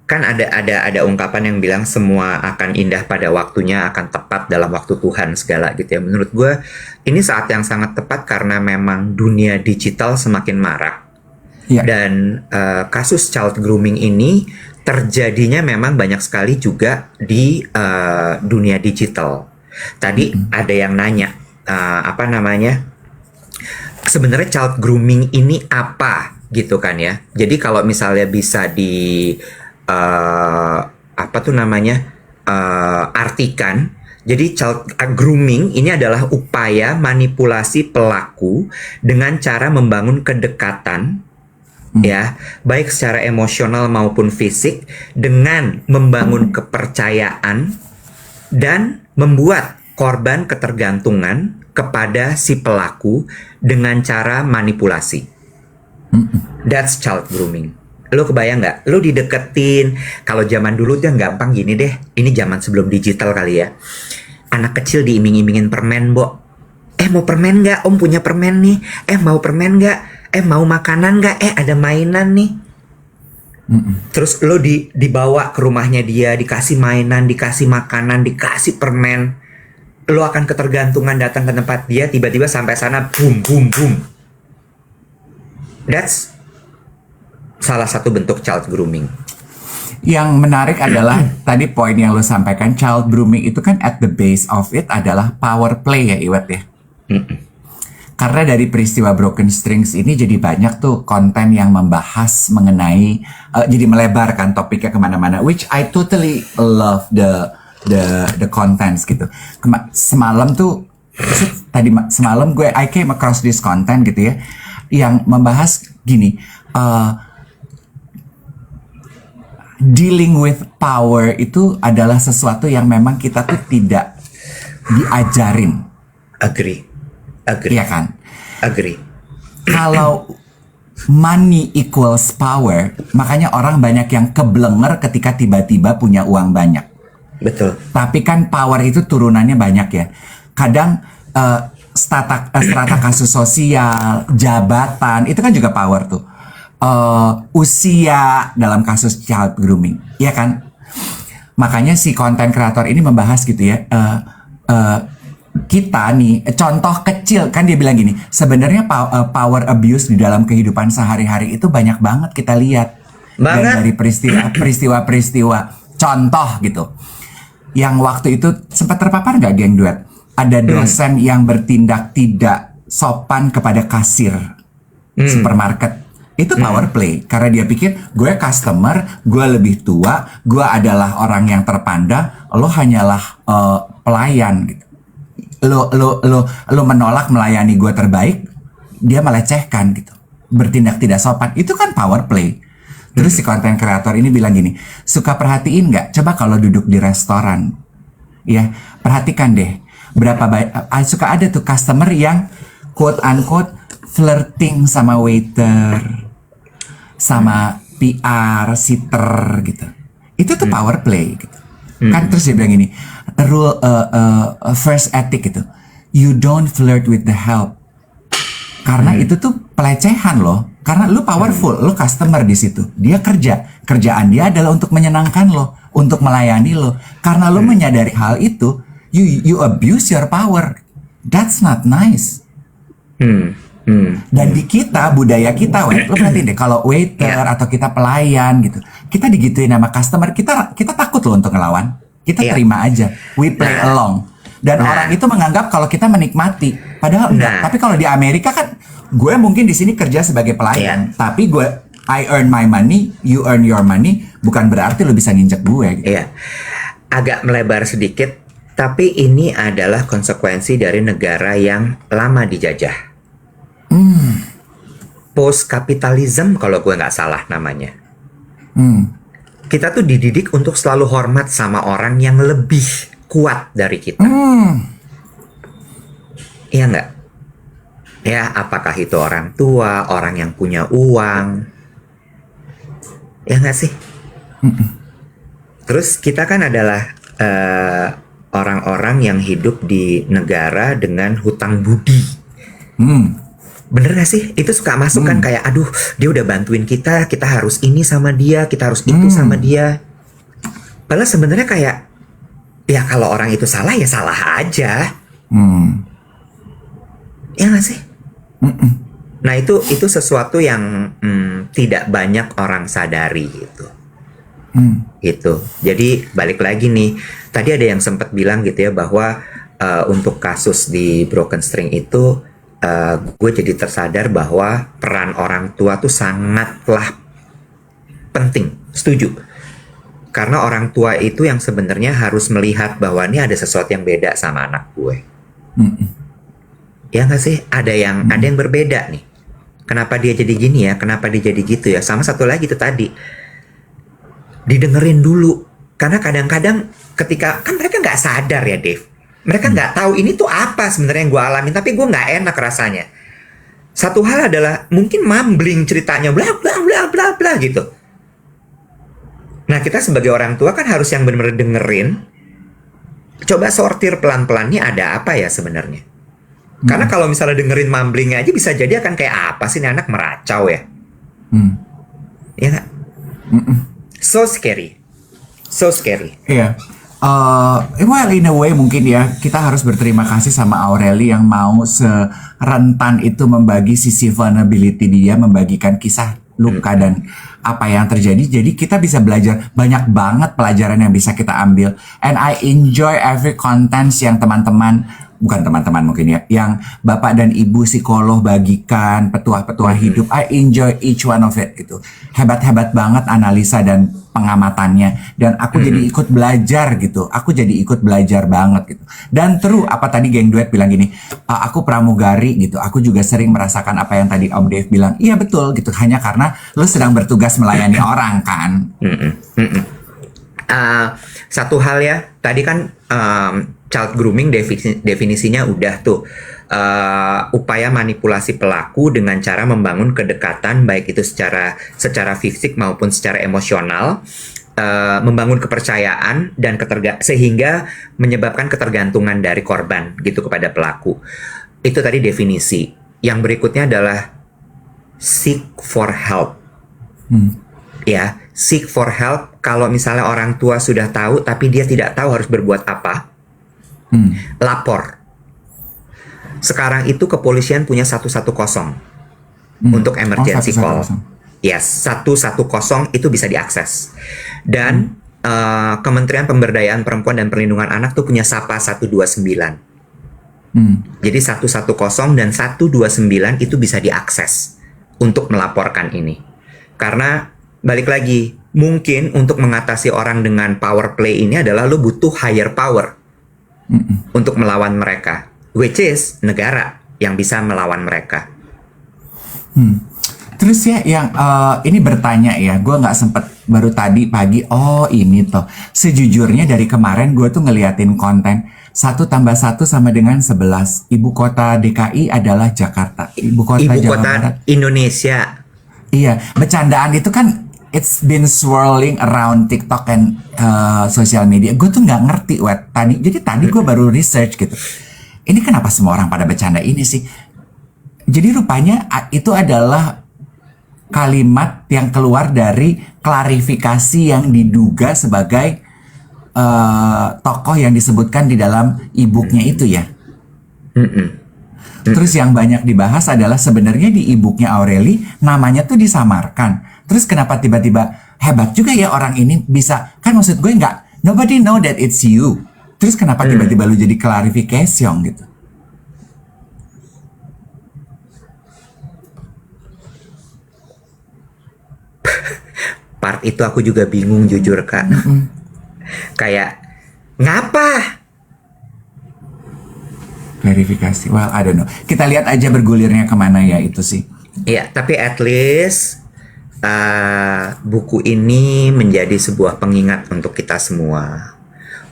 kan ada ungkapan yang bilang semua akan indah pada waktunya, akan tepat dalam waktu Tuhan segala gitu ya. Menurut gue ini saat yang sangat tepat karena memang dunia digital semakin marak. Iya. Dan kasus child grooming ini terjadinya memang banyak sekali juga di dunia digital. Tadi ada yang nanya sebenarnya child grooming ini apa gitu kan ya. Jadi kalau misalnya bisa artikan, jadi child grooming ini adalah upaya manipulasi pelaku dengan cara membangun kedekatan ya, baik secara emosional maupun fisik dengan membangun kepercayaan dan membuat korban ketergantungan kepada si pelaku dengan cara manipulasi. That's child grooming. Lo kebayang nggak? Lo dideketin. Kalau zaman dulu tuh yang gampang gini deh. Ini zaman sebelum digital kali ya. Anak kecil diiming-imingin permen, Bo. Mau permen nggak? Om punya permen nih. Mau permen nggak? Mau makanan nggak? Ada mainan nih. Terus lo dibawa ke rumahnya dia, dikasih mainan, dikasih makanan, dikasih permen. Lo akan ketergantungan datang ke tempat dia, tiba-tiba sampai sana, boom, boom, boom. That's salah satu bentuk child grooming. Yang menarik adalah tadi poin yang lo sampaikan, child grooming itu kan at the base of it adalah power play ya Iwet ya. Karena dari peristiwa Broken Strings ini jadi banyak tuh konten yang membahas mengenai jadi melebarkan topiknya kemana-mana, which I totally love the contents gitu. Semalam I came across this content gitu ya, yang membahas gini, dealing with power itu adalah sesuatu yang memang kita tuh tidak diajarin. Agree. Iya kan? Agree. Kalau money equals power, makanya orang banyak yang keblenger ketika tiba-tiba punya uang banyak. Betul. Tapi kan power itu turunannya banyak ya. Kadang strata kasus sosial, jabatan, itu kan juga power tuh. Usia dalam kasus child grooming, ya kan? Makanya si konten kreator ini membahas gitu ya. Kita nih, contoh kecil kan dia bilang gini, sebenarnya power abuse di dalam kehidupan sehari-hari itu banyak banget kita lihat. Dan Banget. dari peristiwa-peristiwa, contoh gitu. Yang waktu itu sempat terpapar nggak geng duet? Ada dosen yang bertindak tidak sopan kepada kasir supermarket. Itu power play karena dia pikir gue customer, gue lebih tua, gue adalah orang yang terpandang, lo hanyalah pelayan gitu. Lo menolak melayani gue terbaik, dia melecehkan gitu, bertindak tidak sopan. Itu kan power play. Terus si konten kreator ini bilang gini, suka perhatiin nggak? Coba kalau duduk di restoran, ya perhatikan deh, berapa banyak suka ada tuh customer yang quote unquote flirting sama waiter, sama PR, sitter gitu. Itu tuh power play gitu. Kan terus dia bilang gini, rule first ethic gitu, you don't flirt with the help. Karena itu tuh pelecehan loh. Karena lu powerful, lu customer di situ. Dia kerjaan dia adalah untuk menyenangkan lo, untuk melayani lo. Karena lu menyadari hal itu, you abuse your power. That's not nice. Dan di kita, budaya kita, lu perhatiin deh, kalau waiter atau kita pelayan gitu, kita digituin sama customer, kita takut loh untuk ngelawan. Kita terima aja, we play along. Dan orang itu menganggap kalau kita menikmati, padahal enggak. Tapi kalau di Amerika kan, gue mungkin di sini kerja sebagai pelayan, tapi I earn my money, you earn your money, bukan berarti lo bisa nginjek gue. Gitu. Iya, agak melebar sedikit, tapi ini adalah konsekuensi dari negara yang lama dijajah. Post kapitalism kalau gue nggak salah namanya. Kita tuh dididik untuk selalu hormat sama orang yang lebih kuat dari kita. Iya nggak? Ya, apakah itu orang tua, orang yang punya uang? Ya nggak sih? Terus kita kan adalah orang-orang yang hidup di negara dengan hutang budi. Bener gak sih? Itu suka masuk kan kayak, aduh, dia udah bantuin kita harus ini sama dia, kita harus itu sama dia. Padahal sebenarnya kayak, ya kalau orang itu salah ya salah aja. Ya gak sih? Nah itu sesuatu yang tidak banyak orang sadari gitu. Gitu. Jadi balik lagi nih, tadi ada yang sempat bilang gitu ya bahwa untuk kasus di Broken String itu gue jadi tersadar bahwa peran orang tua tuh sangatlah penting. Setuju. Karena orang tua itu yang sebenarnya harus melihat bahwa ini ada sesuatu yang beda sama anak gue. Ya nggak sih? Ada yang berbeda nih. Kenapa dia jadi gini ya? Kenapa dia jadi gitu ya? Sama satu lagi itu tadi, didengerin dulu. Karena kadang-kadang ketika kan mereka nggak sadar ya, Dave. Mereka nggak tahu ini tuh apa sebenarnya yang gue alamin, tapi gue nggak enak rasanya. Satu hal adalah mungkin mumbling ceritanya, bla bla bla bla bla gitu. Nah kita sebagai orang tua kan harus yang benar-benar dengerin. Coba sortir pelan-pelan, nih ada apa ya sebenarnya? Karena kalau misalnya dengerin mumblingnya aja bisa jadi akan kayak apa sih ini anak meracau ya? Ya nggak? So scary, so scary. Iya. Well in a way mungkin ya kita harus berterima kasih sama Aureli yang mau serentan itu membagi sisi vulnerability dia, membagikan kisah luka dan apa yang terjadi. Jadi kita bisa belajar banyak banget pelajaran yang bisa kita ambil. And I enjoy every contents yang bukan teman-teman mungkin ya, yang bapak dan ibu psikolog bagikan, petuah-petuah hidup. I enjoy each one of it gitu. Hebat-hebat banget analisa dan pengamatannya. Dan aku jadi ikut belajar gitu. Aku jadi ikut belajar banget gitu. Dan apa tadi geng duet bilang gini, aku pramugari gitu. Aku juga sering merasakan apa yang tadi Om Dave bilang. Iya betul gitu. Hanya karena lo sedang bertugas melayani orang kan. Satu hal ya, tadi kan child grooming definisinya udah tuh upaya manipulasi pelaku dengan cara membangun kedekatan baik itu secara fisik maupun secara emosional, membangun kepercayaan dan sehingga menyebabkan ketergantungan dari korban gitu kepada pelaku. Itu tadi definisi. Yang berikutnya adalah seek for help. Ya, seek for help. Kalau misalnya orang tua sudah tahu tapi dia tidak tahu harus berbuat apa, lapor. Sekarang itu kepolisian punya 110 untuk emergency call. Yes, 110 itu bisa diakses. Dan Kementerian Pemberdayaan Perempuan dan Perlindungan Anak tuh punya SAPA 129. Jadi 110 dan 129 itu bisa diakses untuk melaporkan ini. Karena balik lagi, mungkin untuk mengatasi orang dengan power play ini adalah lo butuh higher power untuk melawan mereka, which is negara yang bisa melawan mereka. Terus ya yang ini bertanya ya, gue nggak sempet baru tadi pagi. Oh ini toh, sejujurnya dari kemarin gue tuh ngeliatin konten 1 tambah 1 sama dengan 11. Ibu kota DKI adalah Jakarta. Ibu kota Jawa Barat Indonesia. Iya, bercandaan itu kan it's been swirling around TikTok and social media. Gue tuh nggak ngerti tadi. Jadi tadi gue baru research gitu. Ini kenapa semua orang pada bercanda ini sih? Jadi rupanya itu adalah kalimat yang keluar dari klarifikasi yang diduga sebagai tokoh yang disebutkan di dalam e-booknya itu ya. Terus yang banyak dibahas adalah sebenarnya di e-booknya Aureli namanya tuh disamarkan. Terus kenapa tiba-tiba hebat juga ya orang ini bisa, kan maksud gue nggak, nobody know that it's you. Terus kenapa tiba-tiba lu jadi clarification gitu? Part itu aku juga bingung jujur Kak. Kayak ngapa? Klarifikasi, well I don't know. Kita lihat aja bergulirnya kemana ya itu sih. Iya, tapi at least buku ini menjadi sebuah pengingat untuk kita semua.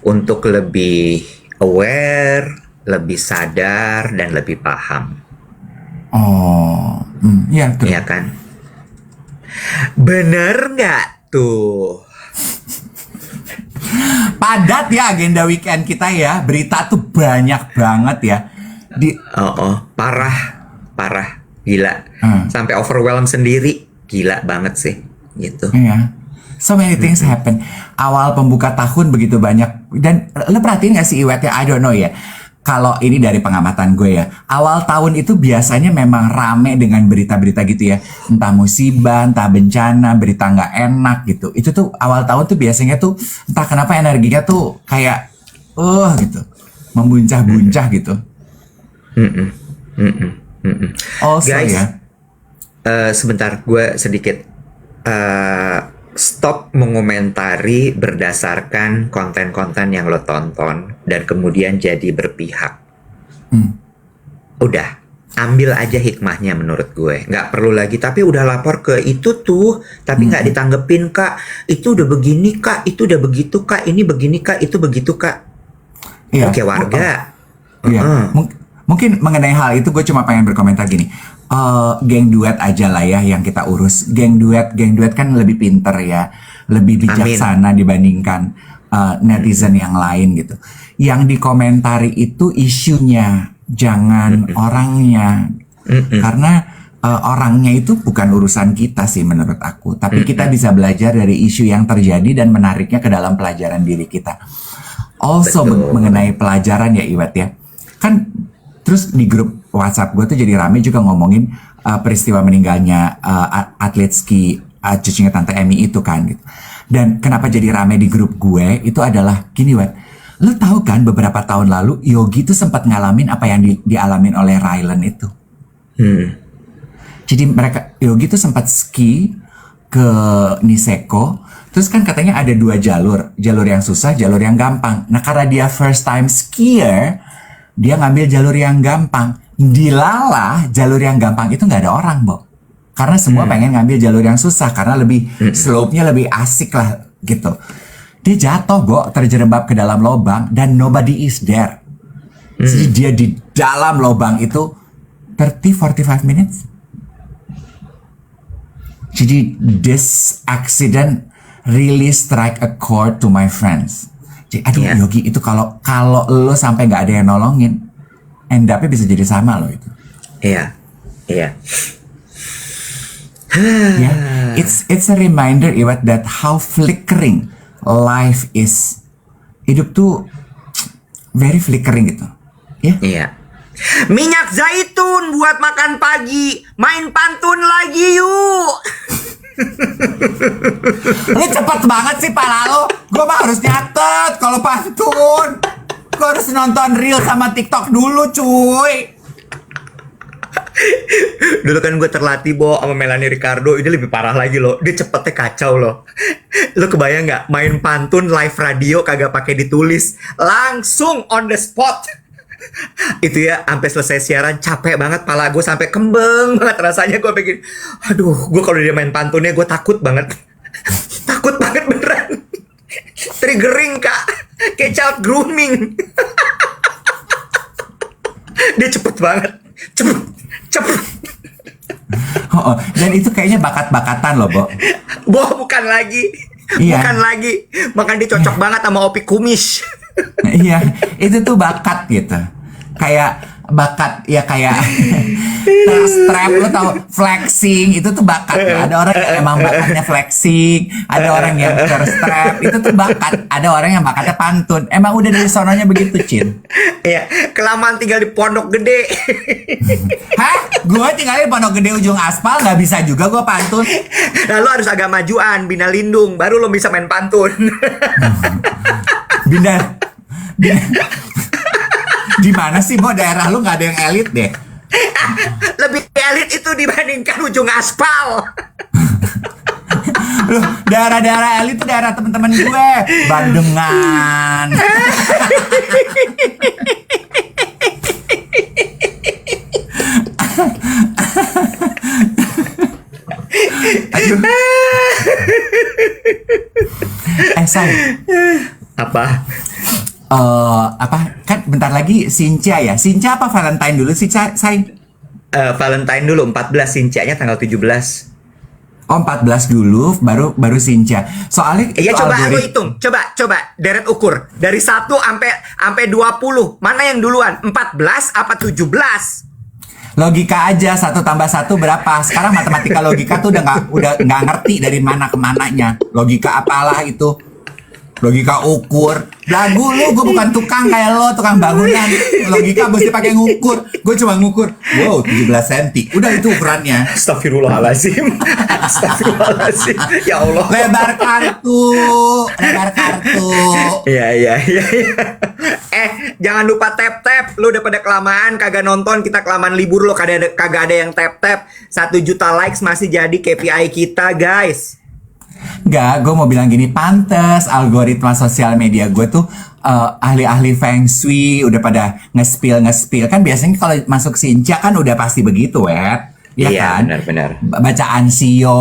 Untuk lebih aware, lebih sadar, dan lebih paham. Oh, iya tuh. Iya kan? Bener nggak tuh? Padat ya agenda weekend kita ya. Berita tuh banyak banget ya. Parah, gila. Sampai overwhelm sendiri, gila banget sih, gitu. Iya. So many things happen. Awal pembuka tahun begitu banyak. Dan lo perhatiin gak sih Iwet ya? I don't know ya. Kalau ini dari pengamatan gue ya, awal tahun itu biasanya memang rame dengan berita-berita gitu ya. Entah musibah, entah bencana, berita nggak enak gitu. Itu tuh awal tahun tuh biasanya tuh entah kenapa energinya tuh kayak gitu. Membuncah-buncah gitu. Also Guys, ya. Sebentar gue sedikit stop mengomentari berdasarkan konten-konten yang lo tonton dan kemudian jadi berpihak. Udah, ambil aja hikmahnya menurut gue. Nggak perlu lagi, tapi udah lapor ke itu tuh, tapi nggak ditanggepin Kak. Itu udah begini Kak, itu udah begitu Kak, ini begini Kak, itu begitu Kak. Iya. Oke warga. Iya. Mungkin mengenai hal itu gue cuma pengen berkomentar gini. Geng duet aja lah ya yang kita urus. Geng duet kan lebih pinter ya, lebih bijaksana dibandingkan netizen yang lain gitu. Yang dikomentari itu isunya, jangan orangnya. Karena orangnya itu bukan urusan kita sih menurut aku. Tapi kita bisa belajar dari isu yang terjadi dan menariknya ke dalam pelajaran diri kita. Also mengenai pelajaran ya Iwet ya. Kan terus di grup WhatsApp gue tuh jadi rame juga ngomongin peristiwa meninggalnya atlet ski cucunya Tante Emmy itu kan gitu. Dan kenapa jadi rame di grup gue itu adalah gini Wet. Lo tahu kan beberapa tahun lalu Yogi tuh sempat ngalamin apa yang dialamin oleh Rylan itu. Jadi Yogi tuh sempat ski ke Niseko. Terus kan katanya ada 2 jalur yang susah, jalur yang gampang. Nah karena dia first time skier, dia ngambil jalur yang gampang. Dilalah jalur yang gampang itu nggak ada orang, Bo. Karena semua pengen ngambil jalur yang susah karena lebih slope-nya lebih asik lah gitu. Dia jatuh, Bo, terjerembab ke dalam lubang dan nobody is there. Jadi dia di dalam lubang itu 30-45 minutes. Jadi this accident really strike a chord to my friends. Jadi aduh Yogi itu kalau lo sampai nggak ada yang nolongin, end up-nya bisa jadi sama loh itu. Iya, iya. Ya, it's a reminder Iwat that how flickering life is. Hidup tuh very flickering gitu. Ya. Iya. Minyak zaitun buat makan pagi. Main pantun lagi yuk. Lu cepet banget sih pala lu. Gue mah harus nyatet kalau pantun. Gue harus nonton reel sama TikTok dulu cuy. Dulu kan gue terlatih sama Melanie Ricardo. Ini lebih parah lagi loh. Dia cepetnya kacau loh. Lu kebayang nggak main pantun live radio kagak pakai ditulis, langsung on the spot. Itu ya sampai selesai siaran capek banget, pala gue sampai kembang banget rasanya. Gue pengen, aduh, gue kalau dia main pantunnya gue takut banget. Takut banget beneran. Triggering kak, kayak child grooming. Dia cepet banget, cepet. Oh, dan itu kayaknya bakat-bakatan loh, Bo. Bukan lagi. Iya. Bukan lagi. Makan dia cocok banget sama Opi Kumis. Iya, itu tuh bakat gitu. Kayak bakat ya kayak strap, lo tau flexing itu tuh bakat. Ada orang yang emang bakatnya flexing, ada orang yang strap itu tuh bakat. Ada orang yang bakatnya pantun. Emang udah dari sononya begitu, Cin. Iya, kelamaan tinggal di Pondok Gede. Hah? Gue tinggal di Pondok Gede ujung aspal, nggak bisa juga gue pantun. Lalu harus agak majuan, Bina Lindung, baru lo bisa main pantun. Bina. Di mana sih, Bo? Daerah lu nggak ada yang elit deh. Lebih elit itu dibandingkan ujung aspal. Loh, daerah-daerah elit itu daerah teman-teman gue. Bandengan. Aduh. Say. Apa? Apa kan bentar lagi Sincia ya. Sincia apa Valentine dulu sih, Say? Valentine dulu 14, Sincianya tanggal 17. Oh, 14 dulu baru Sincia. Soalnya Iya, itu coba lu algorit- hitung. Coba deret ukur. Dari 1 sampai 20. Mana yang duluan? 14 apa 17? Logika aja, 1 tambah 1 berapa? Sekarang matematika logika tuh udah nggak ngerti dari mana ke mananya. Logika apalah itu? Logika ukur. Lagu lu, gue bukan tukang kayak lo, tukang bangunan. Logika mesti pakai ngukur. Gue cuma ngukur. Wow, 17 cm. Udah itu ukurannya. Astagfirullahaladzim. Astagfirullahaladzim. Ya Allah. Lebar kartu. Iya. Jangan lupa tap. Lu udah pada kelamaan kagak nonton, kita kelamaan libur lo kagak ada yang tap. 1 juta likes masih jadi KPI kita, guys. Nggak, gue mau bilang gini, pantes algoritma sosial media gue tuh ahli-ahli feng shui udah pada nge-spill. Kan biasanya kalau masuk Sincia kan udah pasti begitu, Wet. Ya Iya, kan? benar. Bacaan Sio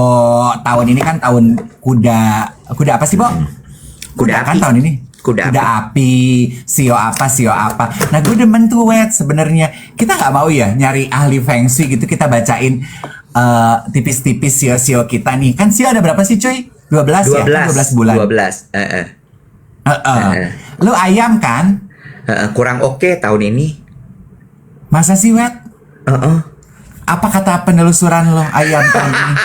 tahun ini kan tahun kuda apa sih, Bo? Kuda kan api. tahun ini. Kuda api, Sio apa. Nah, gue demen tuh, Wet, sebenarnya. Kita nggak mau ya nyari ahli feng shui gitu, kita bacain tipis-tipis sio kita nih. Kan Sio ada berapa sih, cuy? 12 ya? Kan 12 bulan. 12. Lu ayam kan? Kurang oke tahun ini. Masa sih, Wet? Apa kata penelusuran lo ayam tahun ini?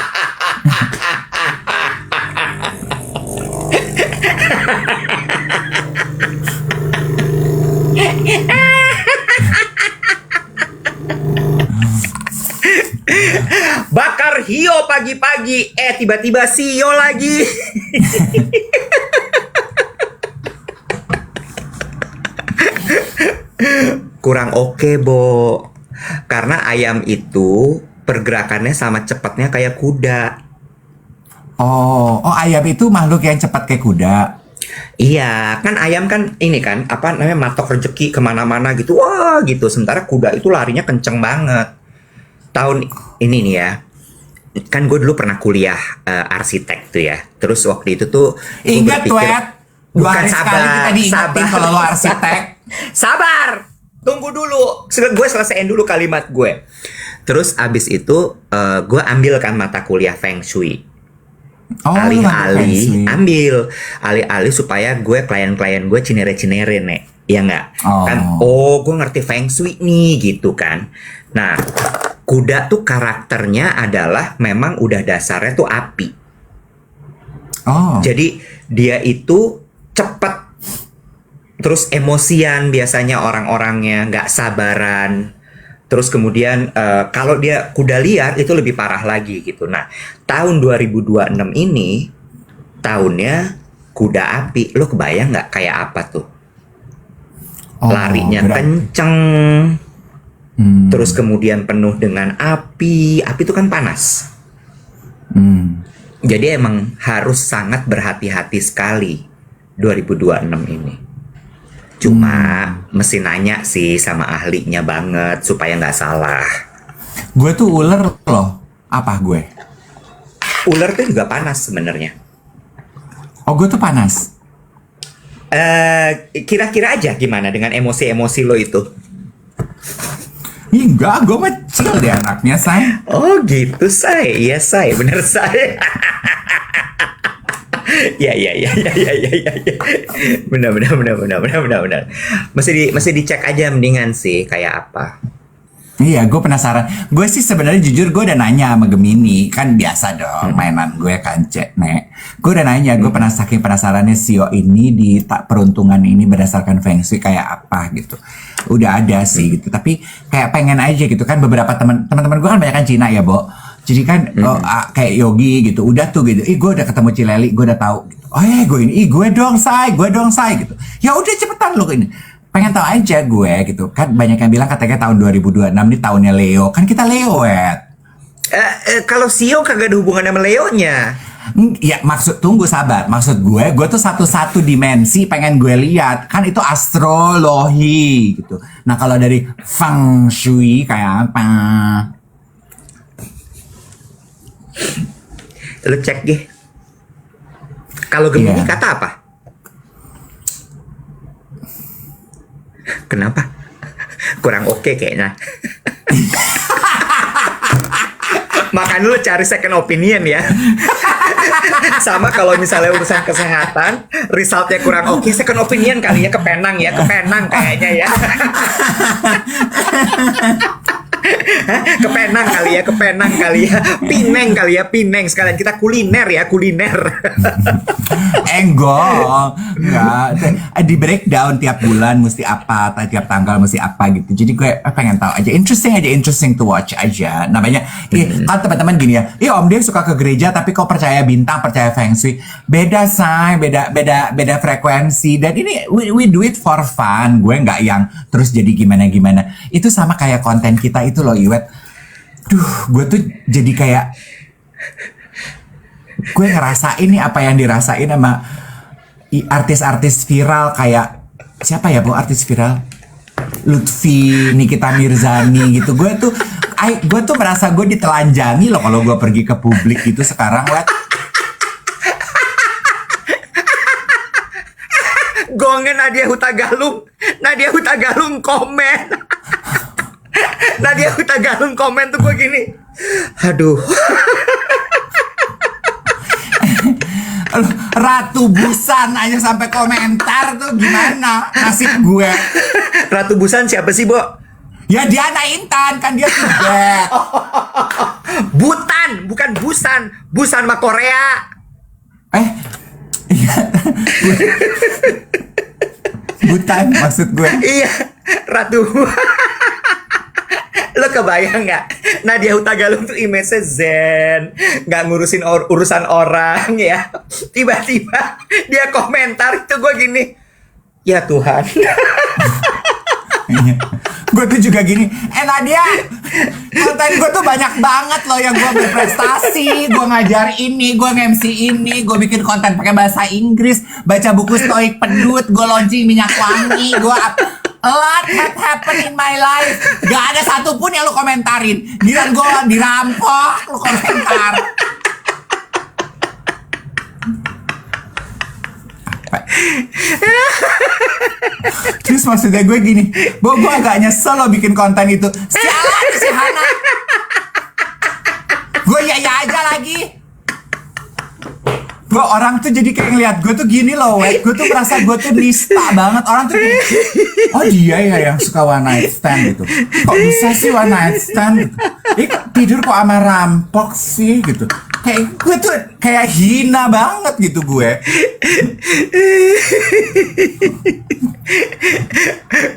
Bakar hio pagi-pagi, tiba-tiba sio lagi. Kurang oke, Bo. Karena ayam itu pergerakannya sama cepatnya kayak kuda. Oh, ayam itu makhluk yang cepat kayak kuda. Iya, kan ayam kan ini kan apa namanya matok rezeki kemana-mana gitu, wah gitu. Sementara kuda itu larinya kenceng banget. Tahun ini nih ya, kan gue dulu pernah kuliah arsitek tuh ya. Terus waktu itu tuh gua Ingat, berpikir, Wet. 2 hari sekali kita diingetin kalau lo arsitek. Sabar, tunggu dulu. Gue selesaiin dulu kalimat gue. Terus abis itu gue ambil kan mata kuliah Feng Shui. Oh, lu ngambil feng shui. Alih-alih supaya gue klien-klien gue cinere-cinere nek. ya nggak? Kan, gue ngerti Feng Shui nih, gitu kan. Nah, kuda tuh karakternya adalah memang udah dasarnya tuh api. Jadi dia itu cepet, terus emosian biasanya orang-orangnya, nggak sabaran. Terus kemudian kalau dia kuda liar itu lebih parah lagi gitu. Nah, tahun 2026 ini tahunnya kuda api. Lo kebayang nggak kayak apa tuh? Larinya kenceng, terus kemudian penuh dengan api. Api itu kan panas. Jadi emang harus sangat berhati-hati sekali 2026 ini. Cuma mesti nanya sih sama ahlinya banget supaya nggak salah. Gue tuh ular loh. Apa gue? Ular tuh juga panas sebenarnya. Gue tuh panas. Kira-kira aja gimana dengan emosi-emosi lo itu? Enggak, gue mah chill deh anaknya, say. Oh gitu, say. Iya, say. Bener, say. Ya. Benar. Mesti dicek aja mendingan sih kayak apa. Iya, gue penasaran. Gue sih sebenarnya jujur gue udah nanya sama Gemini, kan biasa dong mainan gue kan, Nek. Gue udah nanya, gue saking penasarannya Sio ini di peruntungan ini berdasarkan Feng Shui kayak apa gitu. Udah ada sih gitu, tapi kayak pengen aja gitu kan. Beberapa teman-teman gue kan banyak kan Cina ya, Bo. Jadi kan kayak Yogi gitu, udah tuh gitu. Gue udah ketemu Cileli, gue udah tahu gitu. Gue ini, gue dong say gitu. Ya udah cepetan lo ini. Pengen tahu aja gue gitu. Kan banyak yang bilang katanya tahun 2026 ini tahunnya Leo. Kan kita Leo, kalau Sio kagak ada hubungannya sama Leonya. Ya tunggu sabar. Maksud gue tuh satu dimensi pengen gue lihat. Kan itu astrologi gitu. Nah kalau dari Feng Shui kayak apa? Lu cek deh. Kalau Gemini kata apa? Kenapa? Kurang oke kayaknya. Makanya lu cari second opinion ya. Sama kalau misalnya urusan kesehatan, resultnya kurang oke, second opinion kali ya, ke Penang kayaknya ya. Ke Penang kali ya, Pineng sekalian kita kuliner. Enggak, di breakdown tiap bulan mesti apa, tiap tanggal mesti apa gitu. Jadi gue pengen tahu aja, interesting to watch aja. Namanya, kan teman-teman gini ya, Om Dev suka ke gereja tapi kok percaya bintang, percaya Feng Shui. Beda say, beda frekuensi. Dan ini we do it for fun. Gue nggak yang terus jadi gimana. Itu sama kayak konten kita itu loh, Iwet. Gue tuh jadi kayak gue ngerasain nih apa yang dirasain sama artis-artis viral kayak siapa ya, Bu, artis viral? Lutfi, Nikita Mirzani gitu. Gue tuh merasa gue ditelanjangi loh kalau gue pergi ke publik gitu sekarang, Wet. Gongen Nadia Hutagalung komen. Nadia Hutagalung komen tuh gue gini. Aduh. Ratu Busan aja sampai komentar tuh gimana nasib gue. Ratu Busan siapa sih, Bo? Ya Diana Intan, kan dia juga. Butan, bukan Busan. Busan mah Korea. Butan maksud gue. Iya, Ratu. Lo kebayang nggak? Nadia Hutagalung tuh image-nya zen, nggak ngurusin urusan orang ya. Tiba-tiba dia komentar itu gue gini, ya Tuhan. Gue tuh juga gini, Nadia, konten gue tuh banyak banget loh yang gue berprestasi, gue ngajar ini, gue nge-MC ini, gue bikin konten pakai bahasa Inggris, baca buku Stoik Pedut, gue launching minyak wangi, gue a lot have happened in my life. Gak ada satupun yang lu komentarin. Giliran gue dirampok, lu komentar. Terus maksudnya gue gini, gue agak nyesel lo bikin konten itu. Sialan si Hana. Gue ya aja lagi. Gue orang tuh jadi kayak ngeliat gue tuh gini loh, weh. Gue tuh merasa gue tuh nista banget. Orang tuh kayak, oh dia ya yang suka one night stand gitu. Kok bisa sih one night stand gitu? Tidur kok sama rampok sih gitu. Kayak gue tuh kayak hina banget gitu gue.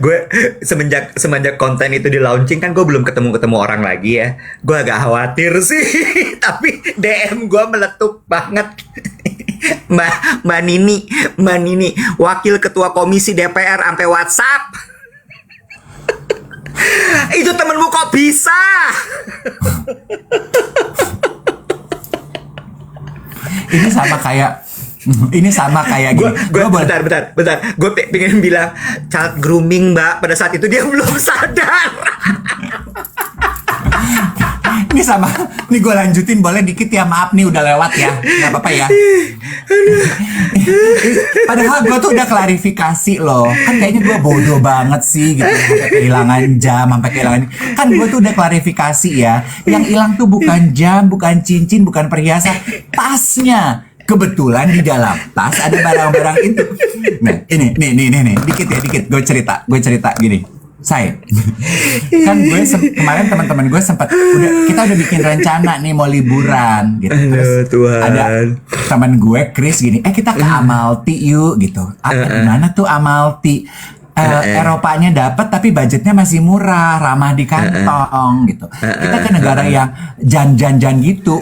Gue semenjak konten itu di launching kan gue belum ketemu orang lagi ya. Gue agak khawatir sih. Tapi DM gue meletup banget. Mbak Nini, wakil ketua komisi DPR sampai WhatsApp. Itu temenmu kok bisa? Ini sama kayak gini. Gue bentar. Gue pengen bilang child grooming, Mbak. Pada saat itu dia belum sadar. Nih gue lanjutin boleh dikit ya, maaf nih udah lewat ya, nggak apa-apa ya. Padahal gue tuh udah klarifikasi loh, kan kayaknya gue bodoh banget sih gitu, sampai kehilangan jam, kan gue tuh udah klarifikasi ya, yang hilang tuh bukan jam, bukan cincin, bukan perhiasan, tasnya. Kebetulan di dalam tas ada barang-barang itu. Nah ini, dikit, gue cerita gini. Kan gue kemarin teman-teman gue kita udah bikin rencana nih mau liburan gitu. Terus Tuhan. Ada teman gue Chris gini, kita ke Amalti yuk gitu. Di mana tuh Amalti? Eropanya dapat tapi budgetnya masih murah, ramah di kantong gitu. Kita ke negara yang jan gitu,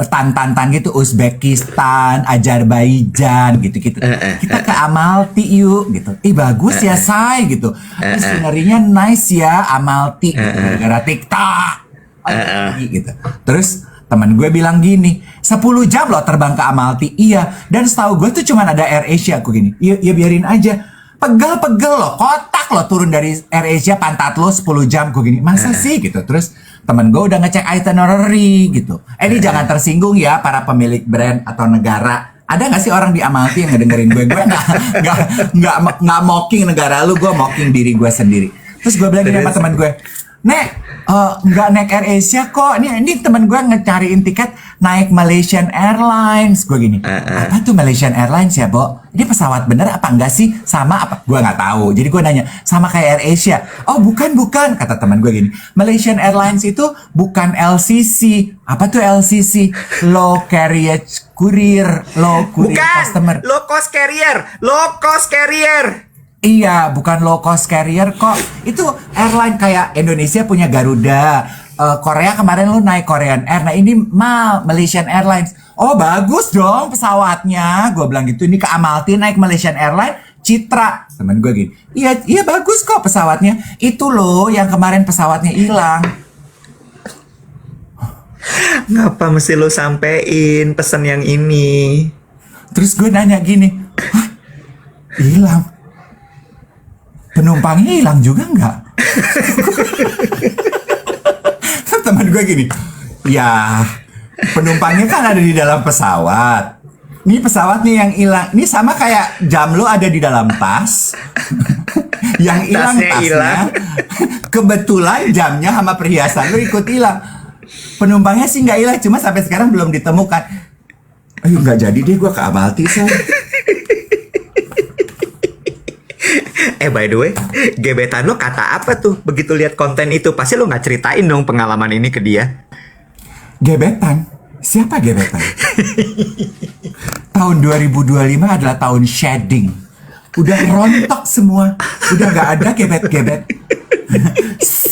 tan gitu, Uzbekistan, Azerbaijan gitu. Kita ke Amalti yuk gitu. Bagus ya say gitu. Scenerinya nice ya Amalti gitu. Negara TikTok gitu. Terus teman gue bilang gini, 10 jam loh terbang ke Amalti. Iya, dan setahu gue tuh cuman ada Air Asia. Aku gini, ya biarin aja. Pegel loh, kotak loh turun dari Air Asia pantat lo 10 jam. Gue gini, masa sih gitu. Terus temen gue udah ngecek itinerary gitu. Ini jangan tersinggung ya para pemilik brand atau negara. Ada gak sih orang di Amalfi yang ngedengerin gue? Gue gak mocking negara lu, gue mocking diri gue sendiri. Terus gue bilang gini sama temen gue, Nek, nggak naik Air Asia kok. Ini temen gue ngecariin tiket naik Malaysian Airlines. Gue gini, apa tuh Malaysian Airlines ya, Bo? Ini pesawat bener apa enggak sih? Sama apa? Gue nggak tahu. Jadi gue nanya, sama kayak Air Asia? Oh bukan. Kata teman gue gini, Malaysian Airlines itu bukan LCC. Apa tuh LCC? Low Carriage Courier, Low Courier Bukan, Customer. Low cost carrier. Iya, bukan low cost carrier kok. Itu airline kayak Indonesia punya Garuda. Korea kemarin lu naik Korean Air. Nah ini Malaysian Airlines. Oh bagus dong pesawatnya. Gue bilang gitu, ini ke Amalti naik Malaysian Airlines. Citra. Temen gue gini, iya bagus kok pesawatnya. Itu loh yang kemarin pesawatnya hilang. Ngapa mesti lo sampein pesan yang ini? Terus gue nanya gini, hah? Hilang? Penumpangnya hilang juga nggak? Teman gue gini, ya penumpangnya kan ada di dalam pesawat. Ini pesawatnya yang hilang. Ini sama kayak jam lo ada di dalam tas. Yang hilang tasnya. Kebetulan jamnya sama perhiasan lo ikut hilang. Penumpangnya sih nggak hilang, cuma sampai sekarang belum ditemukan. Nggak jadi deh gue ke Amalti say. By the way, gebetan lo kata apa tuh begitu lihat konten itu? Pasti lo nggak ceritain dong pengalaman ini ke dia. Gebetan? Siapa gebetan? Tahun 2025 adalah tahun shedding. Udah rontok semua. Udah nggak ada gebet-gebet.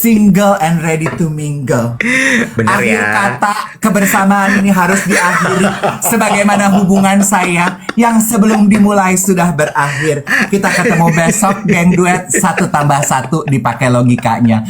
Single and ready to mingle. Bener Akhir ya. kata kebersamaan ini harus diakhiri. Sebagaimana hubungan saya yang sebelum dimulai sudah berakhir. Kita ketemu besok geng duet 1+1 dipakai logikanya.